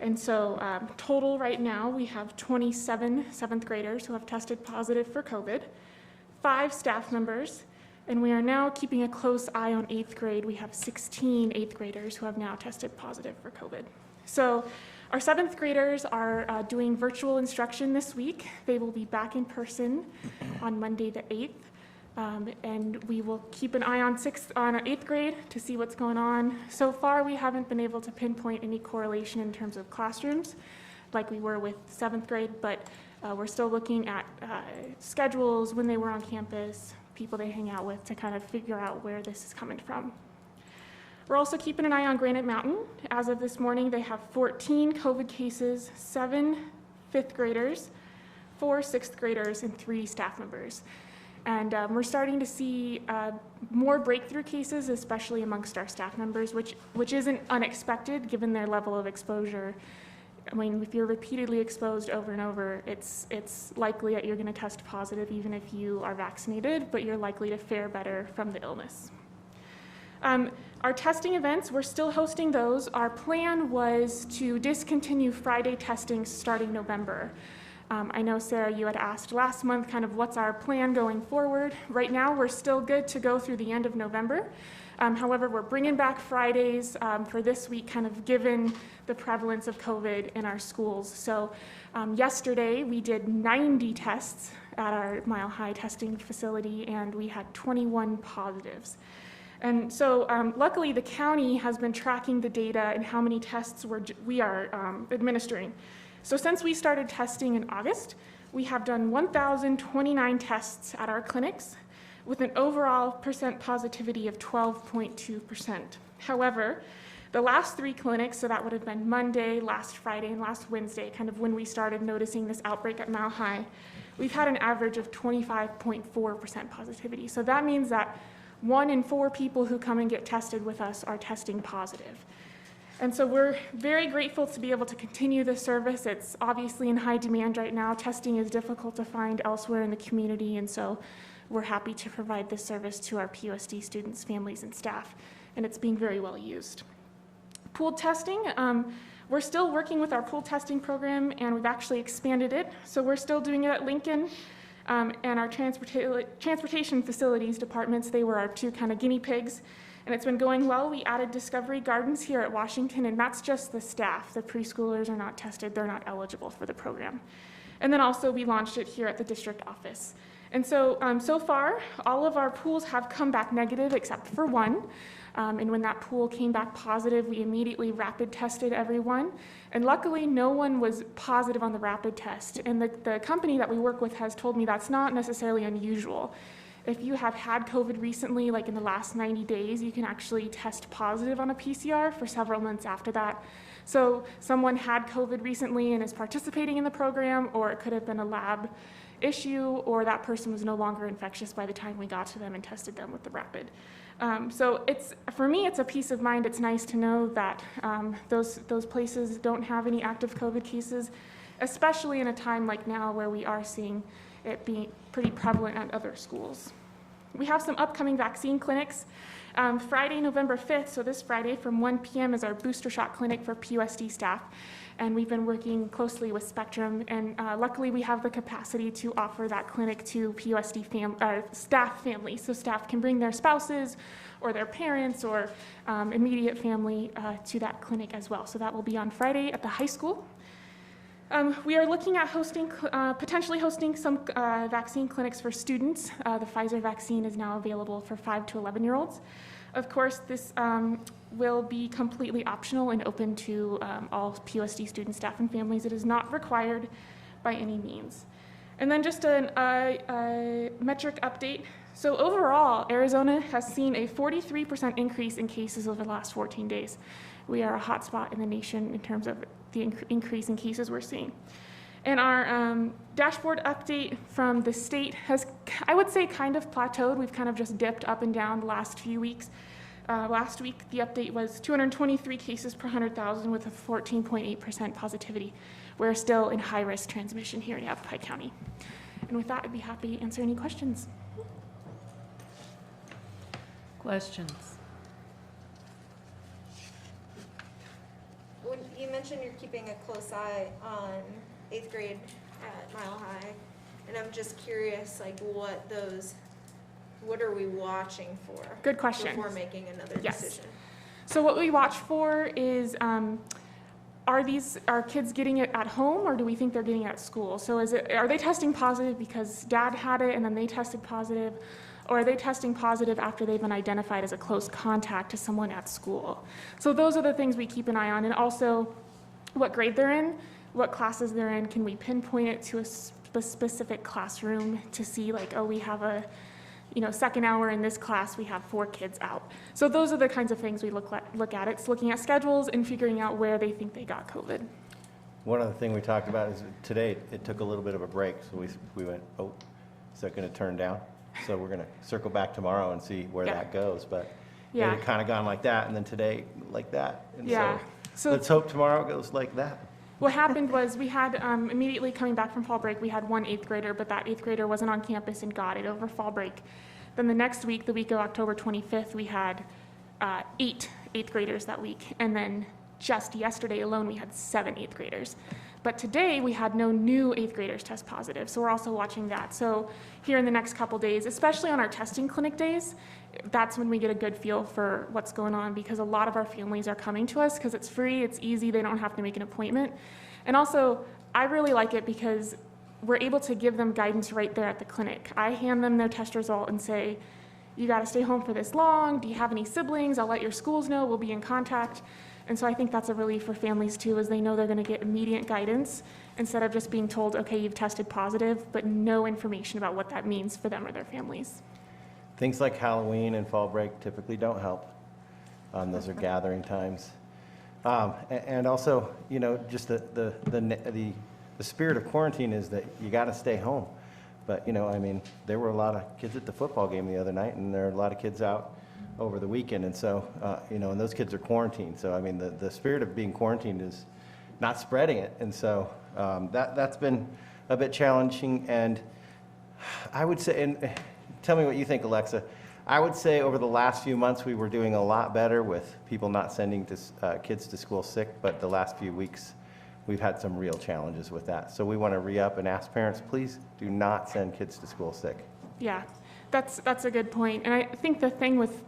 And so total right now, we have 27 7th graders who have tested positive for COVID, 5 staff members, and we are now keeping a close eye on 8th grade. We have 16 8th graders who have now tested positive for COVID. So our 7th graders are doing virtual instruction this week. They will be back in person on Monday the 8th. And we will keep an eye on 8th grade to see what's going on. So far, we haven't been able to pinpoint any correlation in terms of classrooms like we were with 7th grade, but we're still looking at schedules, when they were on campus, people they hang out with, to kind of figure out where this is coming from. We're also keeping an eye on Granite Mountain. As of this morning, they have 14 COVID cases, 7 5th graders, 4 sixth graders and 3 staff members. And we're starting to see more breakthrough cases, especially amongst our staff members, which isn't unexpected given their level of exposure. I mean, if you're repeatedly exposed over and over, it's likely that you're going to test positive even if you are vaccinated, but you're likely to fare better from the illness. Our testing events, we're still hosting those. Our plan was to discontinue Friday testing starting November. I know, Sarah, you had asked last month kind of what's our plan going forward. Right now, we're still good to go through the end of November. However, we're bringing back Fridays for this week, kind of given the prevalence of COVID in our schools. So yesterday, we did 90 tests at our Mile High testing facility, and we had 21 positives. And so luckily, the county has been tracking the data and how many tests we are administering. So since we started testing in August, we have done 1,029 tests at our clinics with an overall percent positivity of 12.2%. However, the last 3 clinics, so that would have been Monday, last Friday, and last Wednesday, kind of when we started noticing this outbreak at Mile High, we've had an average of 25.4% positivity. So that means that 1 in 4 people who come and get tested with us are testing positive. And so we're very grateful to be able to continue this service. It's obviously in high demand right now. Testing is difficult to find elsewhere in the community, and so we're happy to provide this service to our PUSD students, families, and staff, and it's being very well used. Pooled testing, we're still working with our pooled testing program, and we've actually expanded it. So we're still doing it at Lincoln and our transportation facilities departments. They were our 2 kind of guinea pigs. And it's been going well. We added Discovery Gardens here at Washington, and that's just the staff. The preschoolers are not tested. They're not eligible for the program. And then also we launched it here at the district office. And so, so far, all of our pools have come back negative except for 1. And when that pool came back positive, we immediately rapid tested everyone. And luckily, no one was positive on the rapid test. And the company that we work with has told me that's not necessarily unusual. If you have had COVID recently, like in the last 90 days, you can actually test positive on a PCR for several months after that. So someone had COVID recently and is participating in the program, or it could have been a lab issue, or that person was no longer infectious by the time we got to them and tested them with the rapid. So for me, it's a peace of mind. It's nice to know that those places don't have any active COVID cases, especially in a time like now where we are seeing it being pretty prevalent at other schools. We have some upcoming vaccine clinics. Friday, November 5th, so this Friday from 1 p.m. is our booster shot clinic for PUSD staff. And we've been working closely with Spectrum, and luckily we have the capacity to offer that clinic to PUSD staff families. So staff can bring their spouses or their parents or immediate family to that clinic as well. So that will be on Friday at the high school. We are looking at potentially hosting some vaccine clinics for students. The Pfizer vaccine is now available for 5 to 11-year-olds. Of course, this will be completely optional and open to all PUSD students, staff, and families. It is not required by any means. And then just a metric update. So overall, Arizona has seen a 43% increase in cases over the last 14 days. We are a hotspot in the nation in terms of the increase in cases we're seeing. And our dashboard update from the state has, I would say, kind of plateaued. We've kind of just dipped up and down the last few weeks. Last week, the update was 223 cases per 100,000 with a 14.8% positivity. We're still in high-risk transmission here in Yavapai County. And with that, I'd be happy to answer any questions. Questions? When you mentioned you're keeping a close eye on 8th grade at Mile High, and I'm just curious, like, what are we watching for? Good question. Before making another decision. So what we watch for is, are kids getting it at home, or do we think they're getting it at school? So are they testing positive because dad had it and then they tested positive, or are they testing positive after they've been identified as a close contact to someone at school? So those are the things we keep an eye on, and also what grade they're in, what classes they're in. Can we pinpoint it to a specific classroom to see, like, oh, we have a second hour in this class, we have 4 kids out. So those are the kinds of things we look at. It's looking at schedules and figuring out where they think they got COVID. One other thing we talked about is today it took a little bit of a break, so we went, oh, is that going to turn down? So we're going to circle back tomorrow and see where that goes. But it had kind of gone like that, and then today like that. And so let's hope tomorrow it goes like that. What happened was we had, immediately coming back from fall break, we had one 8th grader, but that 8th grader wasn't on campus and got it over fall break. Then the next week, the week of October 25th, we had 8 8th graders that week. And then just yesterday alone, we had 7 8th graders. But today, we had no new 8th graders test positive, so we're also watching that. So here in the next couple days, especially on our testing clinic days, that's when we get a good feel for what's going on, because a lot of our families are coming to us because it's free, it's easy, they don't have to make an appointment. And also, I really like it because we're able to give them guidance right there at the clinic. I hand them their test result and say, you got to stay home for this long, do you have any siblings? I'll let your schools know, we'll be in contact. And so I think that's a relief for families too, as they know they're going to get immediate guidance instead of just being told, okay, you've tested positive, but no information about what that means for them or their families. Things like Halloween and fall break typically don't help. Those are gathering times. And also, you know, just the spirit of quarantine is that you got to stay home. But, you know, I mean, there were a lot of kids at the football game the other night, and there are a lot of kids out over the weekend, and so, you know, and those kids are quarantined. So, I mean, the spirit of being quarantined is not spreading it, and so that's been a bit challenging. And I would say, and tell me what you think, Alexa, I would say over the last few months we were doing a lot better with people not sending kids to school sick, but the last few weeks we've had some real challenges with that. So we want to re-up and ask parents, please do not send kids to school sick. Yeah. That's a good point. And I think the thing with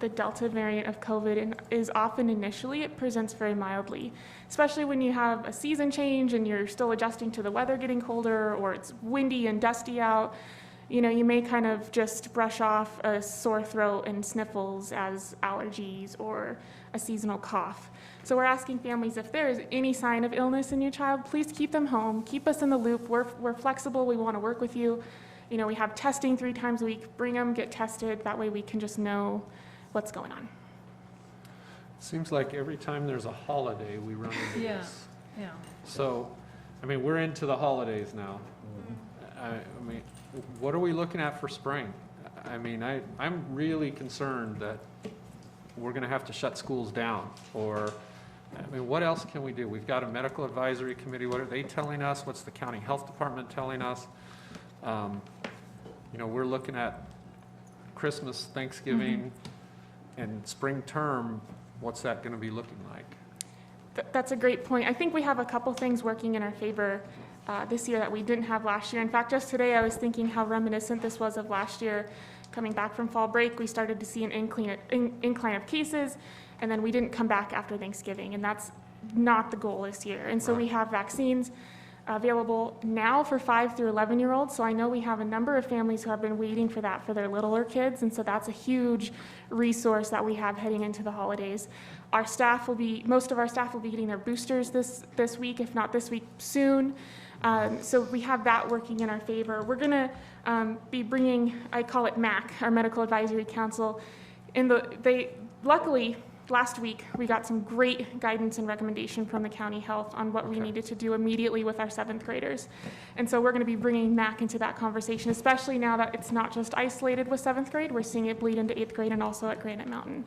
the Delta variant of COVID is often initially it presents very mildly, especially when you have a season change and you're still adjusting to the weather getting colder or it's windy and dusty out. You know, you may kind of just brush off a sore throat and sniffles as allergies or a seasonal cough. So we're asking families, if there is any sign of illness in your child, please keep them home, keep us in the loop. We're flexible, we want to work with you. You know, we have testing 3 times a week. Bring them, get tested. That way we can just know what's going on. Seems like every time there's a holiday, we run into this. Yeah. So, I mean, we're into the holidays now. I mean, what are we looking at for spring? I mean, I'm really concerned that we're going to have to shut schools down. Or, I mean, what else can we do? We've got a medical advisory committee. What are they telling us? What's the county health department telling us? You know, we're looking at Christmas, Thanksgiving, and spring term. What's that going to be looking like? That's a great point. I think we have a couple things working in our favor this year that we didn't have last year. In fact, just today I was thinking how reminiscent this was of last year. Coming back from fall break, we started to see an incline of cases, and then we didn't come back after Thanksgiving, and that's not the goal this year. And so we have vaccines available now for 5 through 11-year-olds. So I know we have a number of families who have been waiting for that for their littler kids. And so that's a huge resource that we have heading into the holidays. Most of our staff will be getting their boosters this week, if not this week, soon. So we have that working in our favor. We're gonna be bringing, I call it MAC, our Medical Advisory Council. Luckily, last week, we got some great guidance and recommendation from the county health on what we needed to do immediately with our 7th graders. And so we're going to be bringing MAC into that conversation, especially now that it's not just isolated with 7th grade. We're seeing it bleed into 8th grade and also at Granite Mountain.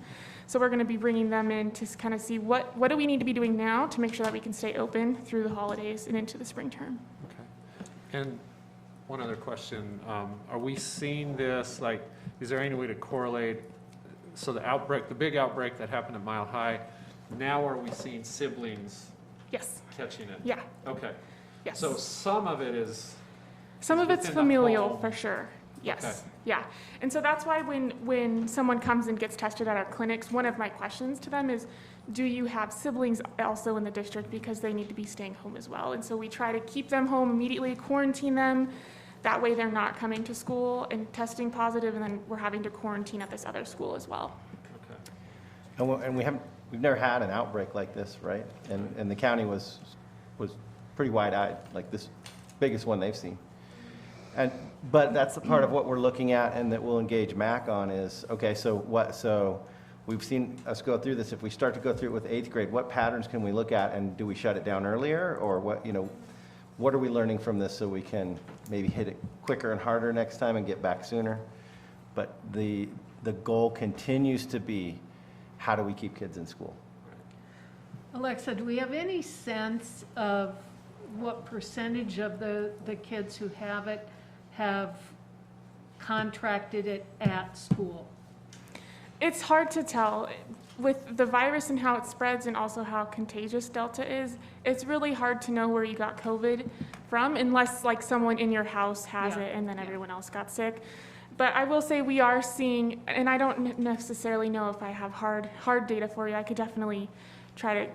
So we're going to be bringing them in to kind of see what do we need to be doing now to make sure that we can stay open through the holidays and into the spring term. Okay. And one other question. Are we seeing this, like, is there any way to correlate? So the big outbreak that happened at Mile High, now are we seeing siblings catching it? Yeah. Okay. Yes. So some of it is... Some of it's familial for sure. Yes. Okay. Yeah. And so that's why when someone comes and gets tested at our clinics, one of my questions to them is, do you have siblings also in the district, because they need to be staying home as well. And so we try to keep them home immediately, quarantine them. That way they're not coming to school and testing positive, and then we're having to quarantine at this other school as well. Okay. And we've never had an outbreak like this, right? And the county was pretty wide-eyed, like this biggest one they've seen. But that's the part of what we're looking at and that we'll engage MAC on is, okay, so we've seen us go through this. If we start to go through it with 8th grade, what patterns can we look at, and do we shut it down earlier, or what are we learning from this so we can maybe hit it quicker and harder next time and get back sooner? But the goal continues to be, how do we keep kids in school? Alexa, do we have any sense of what percentage of the kids who have it have contracted it at school? It's hard to tell. With the virus and how it spreads and also how contagious Delta is, it's really hard to know where you got COVID from unless like someone in your house has it and then everyone else got sick. But I will say we are seeing, and I don't necessarily know if I have hard data for you. I could definitely try to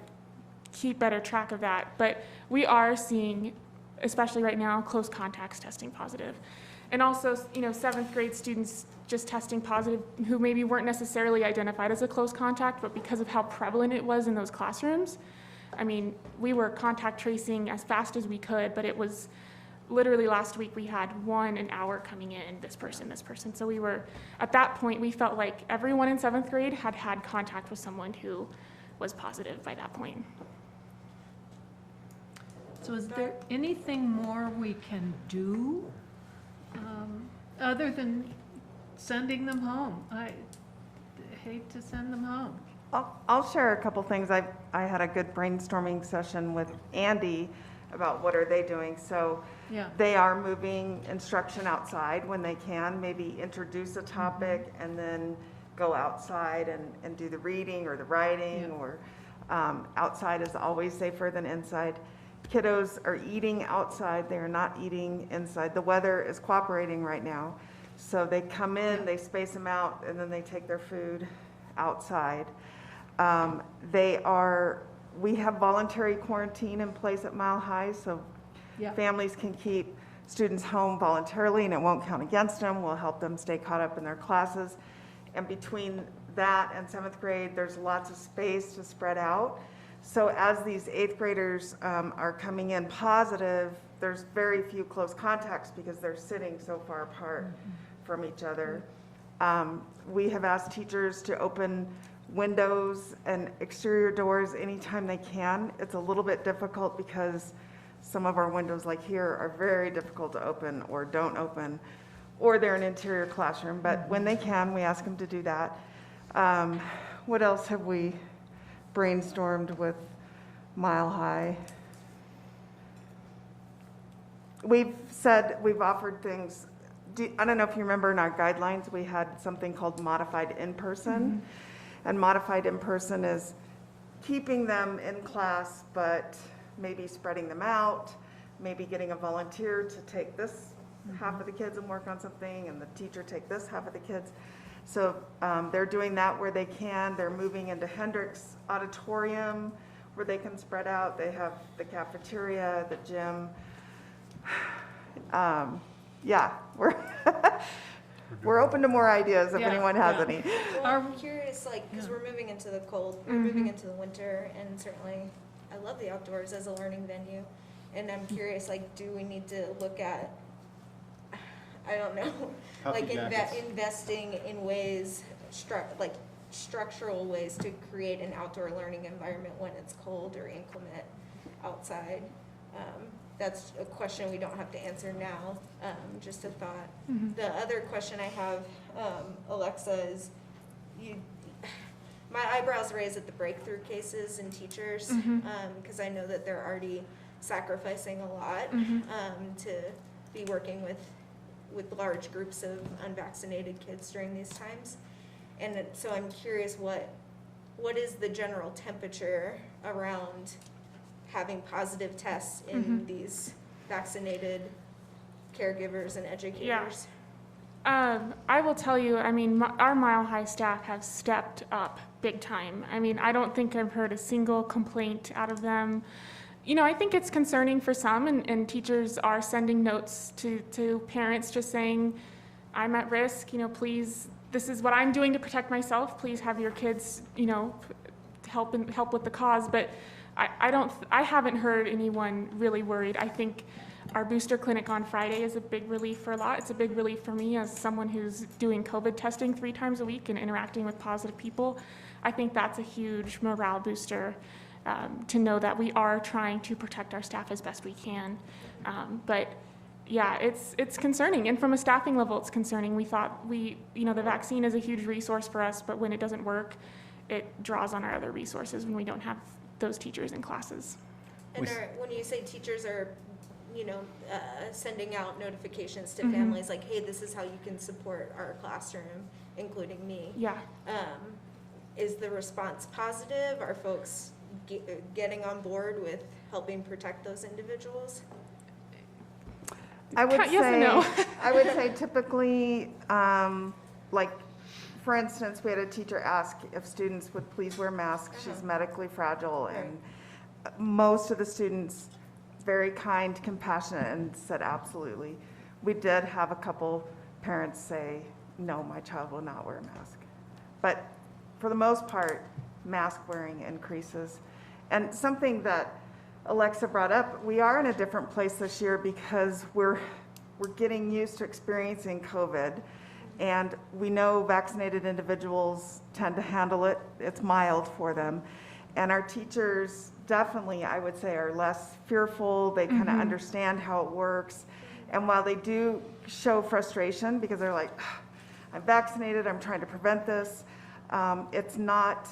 keep better track of that. But we are seeing, especially right now, close contacts testing positive. And also, 7th grade students just testing positive who maybe weren't necessarily identified as a close contact, but because of how prevalent it was in those classrooms. I mean, we were contact tracing as fast as we could, but it was literally last week we had one an hour coming in, this person. So we were, at that point, we felt like everyone in 7th grade had had contact with someone who was positive by that point. So is there anything more we can do other than sending them home? I hate to send them home. I'll share a couple things. I had a good brainstorming session with Andy about what are they doing. So they are moving instruction outside when they can, maybe introduce a topic and then go outside and do the reading or the writing, or outside is always safer than inside. Kiddos are eating outside, they are not eating inside. The weather is cooperating right now. So they come in, they space them out, and then they take their food outside. We have voluntary quarantine in place at Mile High, so families can keep students home voluntarily and it won't count against them. We'll help them stay caught up in their classes. And between that and 7th grade, there's lots of space to spread out. So as these 8th graders are coming in positive, there's very few close contacts because they're sitting so far apart from each other. We have asked teachers to open windows and exterior doors anytime they can. It's a little bit difficult because some of our windows like here are very difficult to open or don't open, or they're an interior classroom, but when they can, we ask them to do that. What else have we brainstormed with Mile High? We've offered things. I don't know if you remember in our guidelines, we had something called modified in-person. And modified in-person is keeping them in class, but maybe spreading them out, maybe getting a volunteer to take this half of the kids and work on something, and the teacher take this half of the kids. So they're doing that where they can. They're moving into Hendricks Auditorium where they can spread out. They have the cafeteria, the gym. We're open to more ideas if anyone has any. Well, I'm curious, because we're moving into the cold, we're moving into the winter, and certainly I love the outdoors as a learning venue. And I'm curious, do we need to look at, I don't know, investing in ways, structural ways to create an outdoor learning environment when it's cold or inclement outside? That's a question we don't have to answer now, just a thought. The other question I have, Alexa, is my eyebrows raise at the breakthrough cases in teachers, because I know that they're already sacrificing a lot to be working with large groups of unvaccinated kids during these times. And so I'm curious, what is the general temperature around having positive tests in these vaccinated caregivers and educators? I will tell you, our Mile High staff have stepped up big time. I don't think I've heard a single complaint out of them. I think it's concerning for some, and teachers are sending notes to parents just saying, I'm at risk, please, this is what I'm doing to protect myself. Please have your kids, help with the cause, but I haven't heard anyone really worried. I think our booster clinic on Friday is a big relief for a lot. It's a big relief for me as someone who's doing COVID testing 3 times a week and interacting with positive people. I think that's a huge morale booster to know that we are trying to protect our staff as best we can. But yeah, it's concerning. And from a staffing level, it's concerning. We thought the vaccine is a huge resource for us, but when it doesn't work, it draws on our other resources when we don't have those teachers in classes. And when you say teachers are, sending out notifications to families like, hey, this is how you can support our classroom, including me. Yeah. Is the response positive? Are folks getting on board with helping protect those individuals? I would Yes and no. I would say typically, like, for instance, we had a teacher ask if students would please wear masks. She's medically fragile, and most of the students, very kind, compassionate, and said absolutely. We did have a couple parents say, no, my child will not wear a mask. But for the most part, mask wearing increases. And something that Alexa brought up, we are in a different place this year because we're getting used to experiencing COVID, and we know vaccinated individuals tend to handle it. It's mild for them. And our teachers definitely, I would say, are less fearful. They kind of understand how it works. And while they do show frustration because they're like, I'm vaccinated, I'm trying to prevent this, it's not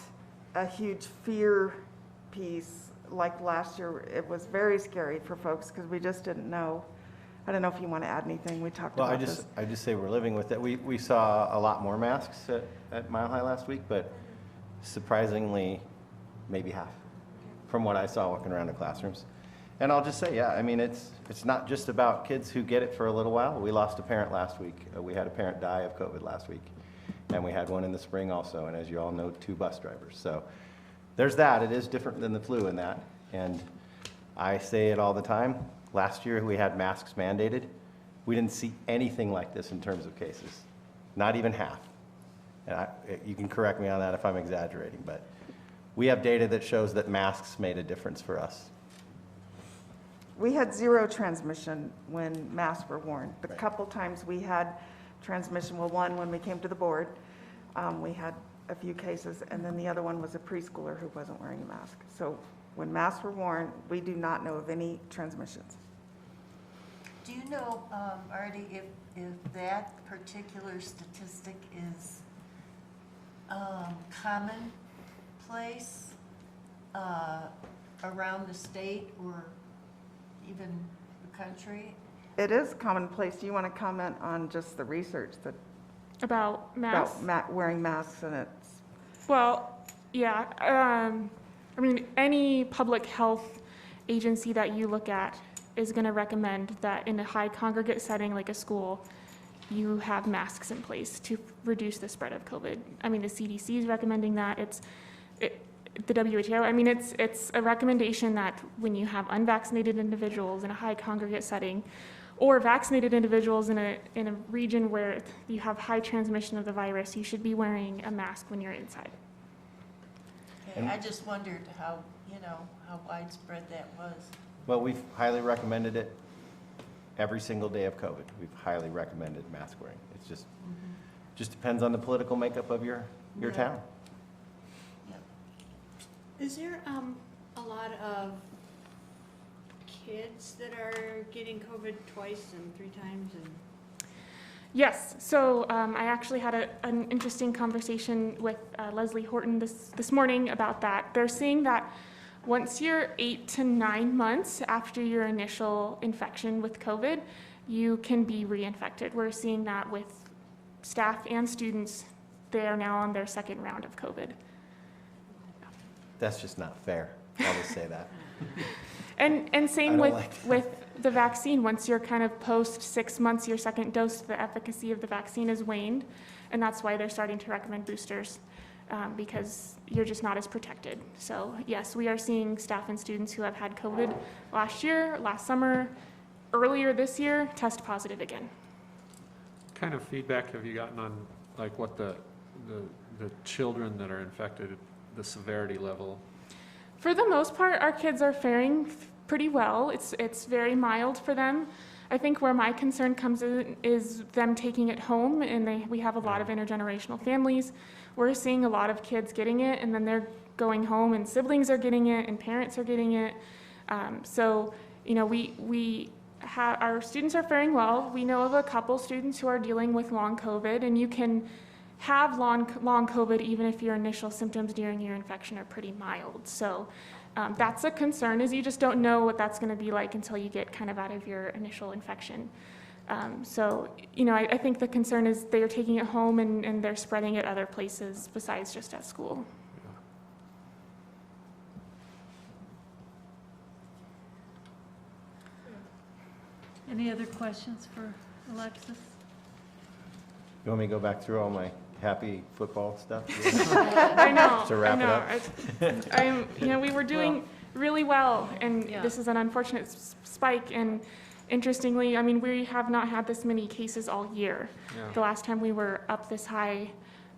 a huge fear piece like last year. It was very scary for folks because we just didn't know. I don't know if you want to add anything. We talked about this. I just say we're living with it. We saw a lot more masks at Mile High last week, but surprisingly, maybe half from what I saw walking around the classrooms. And I'll just say, yeah, I mean, it's not just about kids who get it for a little while. We lost a parent last week. We had a parent die of COVID last week, and we had one in the spring also, and as you all know, 2 bus drivers. So there's that. It is different than the flu in that, and I say it all the time. Last year we had masks mandated. We didn't see anything like this in terms of cases, not even half. And you can correct me on that if I'm exaggerating, but we have data that shows that masks made a difference for us. We had 0 transmission when masks were worn. The couple times we had transmission, well, one when we came to the board, we had a few cases, and then the other one was a preschooler who wasn't wearing a mask. So when masks were worn, we do not know of any transmissions. Do you know, Artie, if that particular statistic is commonplace around the state or even the country? It is commonplace. Do you want to comment on just the research that About masks? about wearing masks and it's... Well, yeah. I mean, any public health agency that you look at is going to recommend that in a high congregate setting like a school, you have masks in place to reduce the spread of COVID. I mean, the CDC is recommending that. The WHO, I mean, it's a recommendation that when you have unvaccinated individuals in a high congregate setting, or vaccinated individuals in a region where you have high transmission of the virus, you should be wearing a mask when you're inside. Okay, I just wondered how widespread that was. Well, we've highly recommended it every single day of COVID. We've highly recommended mask wearing. It's just depends on the political makeup of your town. Is there a lot of kids that are getting COVID twice and 3 times? And Yes, so I actually had an interesting conversation with Leslie Horton this morning about that. They're saying that once you're 8 to 9 months after your initial infection with COVID, you can be reinfected. We're seeing that with staff and students. They are now on their 2nd round of COVID. That's just not fair. I'll just say that. And same with, like that. with the vaccine. Once you're kind of post 6 months, your 2nd dose, the efficacy of the vaccine has waned. And that's why they're starting to recommend boosters, because you're just not as protected. So yes, we are seeing staff and students who have had COVID last year, last summer, earlier this year, test positive again. What kind of feedback have you gotten on like what the children that are infected, the severity level? For the most part, our kids are faring pretty well. It's very mild for them. I think where my concern comes in is them taking it home, and we have a lot of intergenerational families. We're seeing a lot of kids getting it, and then they're going home, and siblings are getting it, and parents are getting it. So, you know, our students are faring well. We know of a couple students who are dealing with long COVID, and you can have long COVID even if your initial symptoms during your infection are pretty mild. So that's a concern, is you just don't know what that's going to be like until you get kind of out of your initial infection. So, you know, I think the concern is they're taking it home and they're spreading it other places besides just at school. Any other questions for Alexis? You want me to go back through all my happy football stuff? I know. To wrap it up. You know, we were doing really well, and this is an unfortunate spike. And interestingly, I mean, we have not had this many cases all year. Yeah. The last time we were up this high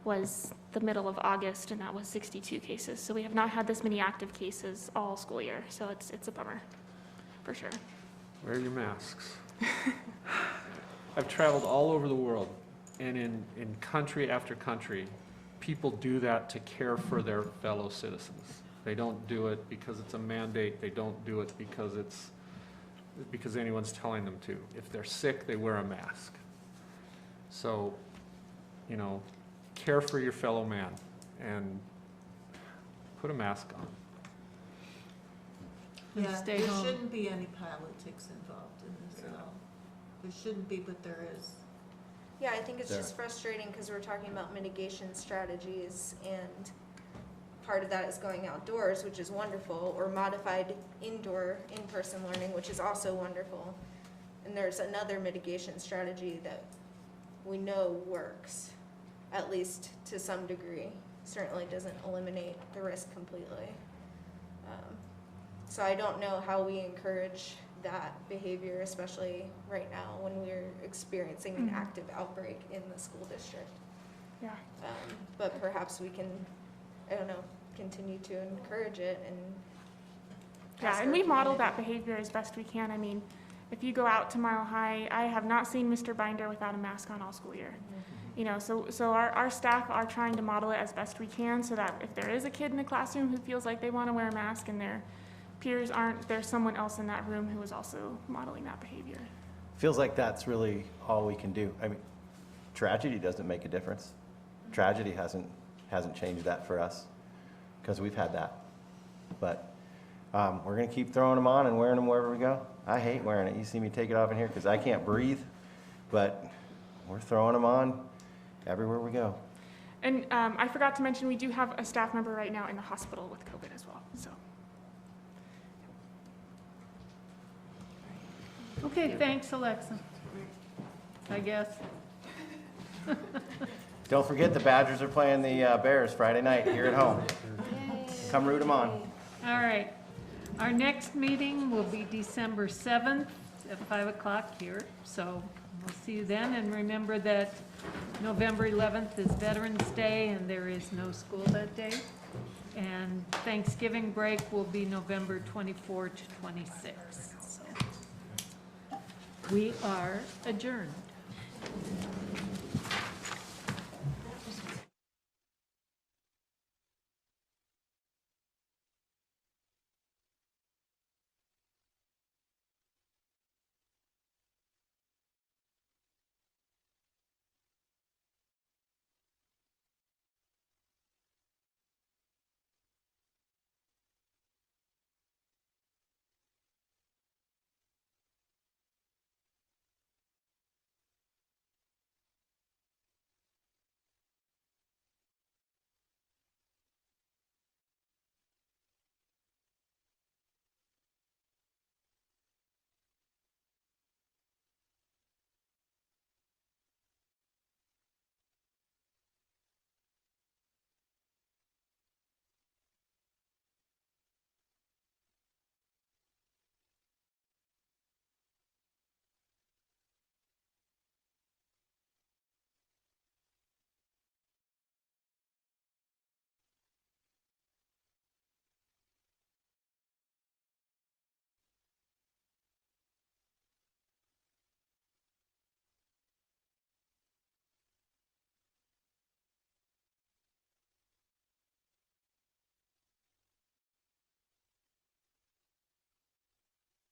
was the middle of August, and that was 62 cases. So we have not had this many active cases all school year. So it's a bummer, for sure. Wear your masks. I've traveled all over the world, and in country after country, people do that to care for their fellow citizens. They don't do it because it's a mandate. They don't do it because anyone's telling them to. If they're sick, they wear a mask. So, you know, care for your fellow man and put a mask on. Yeah, Stay there home. shouldn't be any politics involved in this at all. There shouldn't be, but there is. Yeah, I think it's just frustrating because we're talking about mitigation strategies, and part of that is going outdoors, which is wonderful, or modified indoor in-person learning, which is also wonderful. And there's another mitigation strategy that we know works, at least to some degree. Certainly doesn't eliminate the risk completely. So I don't know how we encourage that behavior, especially right now when we're experiencing an active outbreak in the school district. Yeah. But perhaps we can, I don't know, continue to encourage it and. Yeah, and we model that behavior as best we can. I mean, if you go out to Mile High, I have not seen Mr. Binder without a mask on all school year. You know, so our staff are trying to model it as best we can, so that if there is a kid in the classroom who feels like they want to wear a mask and their peers aren't, there's someone else in that room who is also modeling that behavior. Feels like that's really all we can do. I mean, tragedy doesn't make a difference. Tragedy hasn't changed that for us, because we've had that. But we're going to keep throwing them on and wearing them wherever we go. I hate wearing it. You see me take it off in here because I can't breathe, but we're throwing them on everywhere we go. And I forgot to mention, we do have a staff member right now in the hospital with COVID as well. So. Okay, thanks, Alexa. I guess. Don't forget the Badgers are playing the Bears Friday night here at home. Come root them on. All right. Our next meeting will be December 7th at 5 o'clock here. So we'll see you then. And remember that November 11th is Veterans Day and there is no school that day. And Thanksgiving break will be November 24 to 26. So we are adjourned.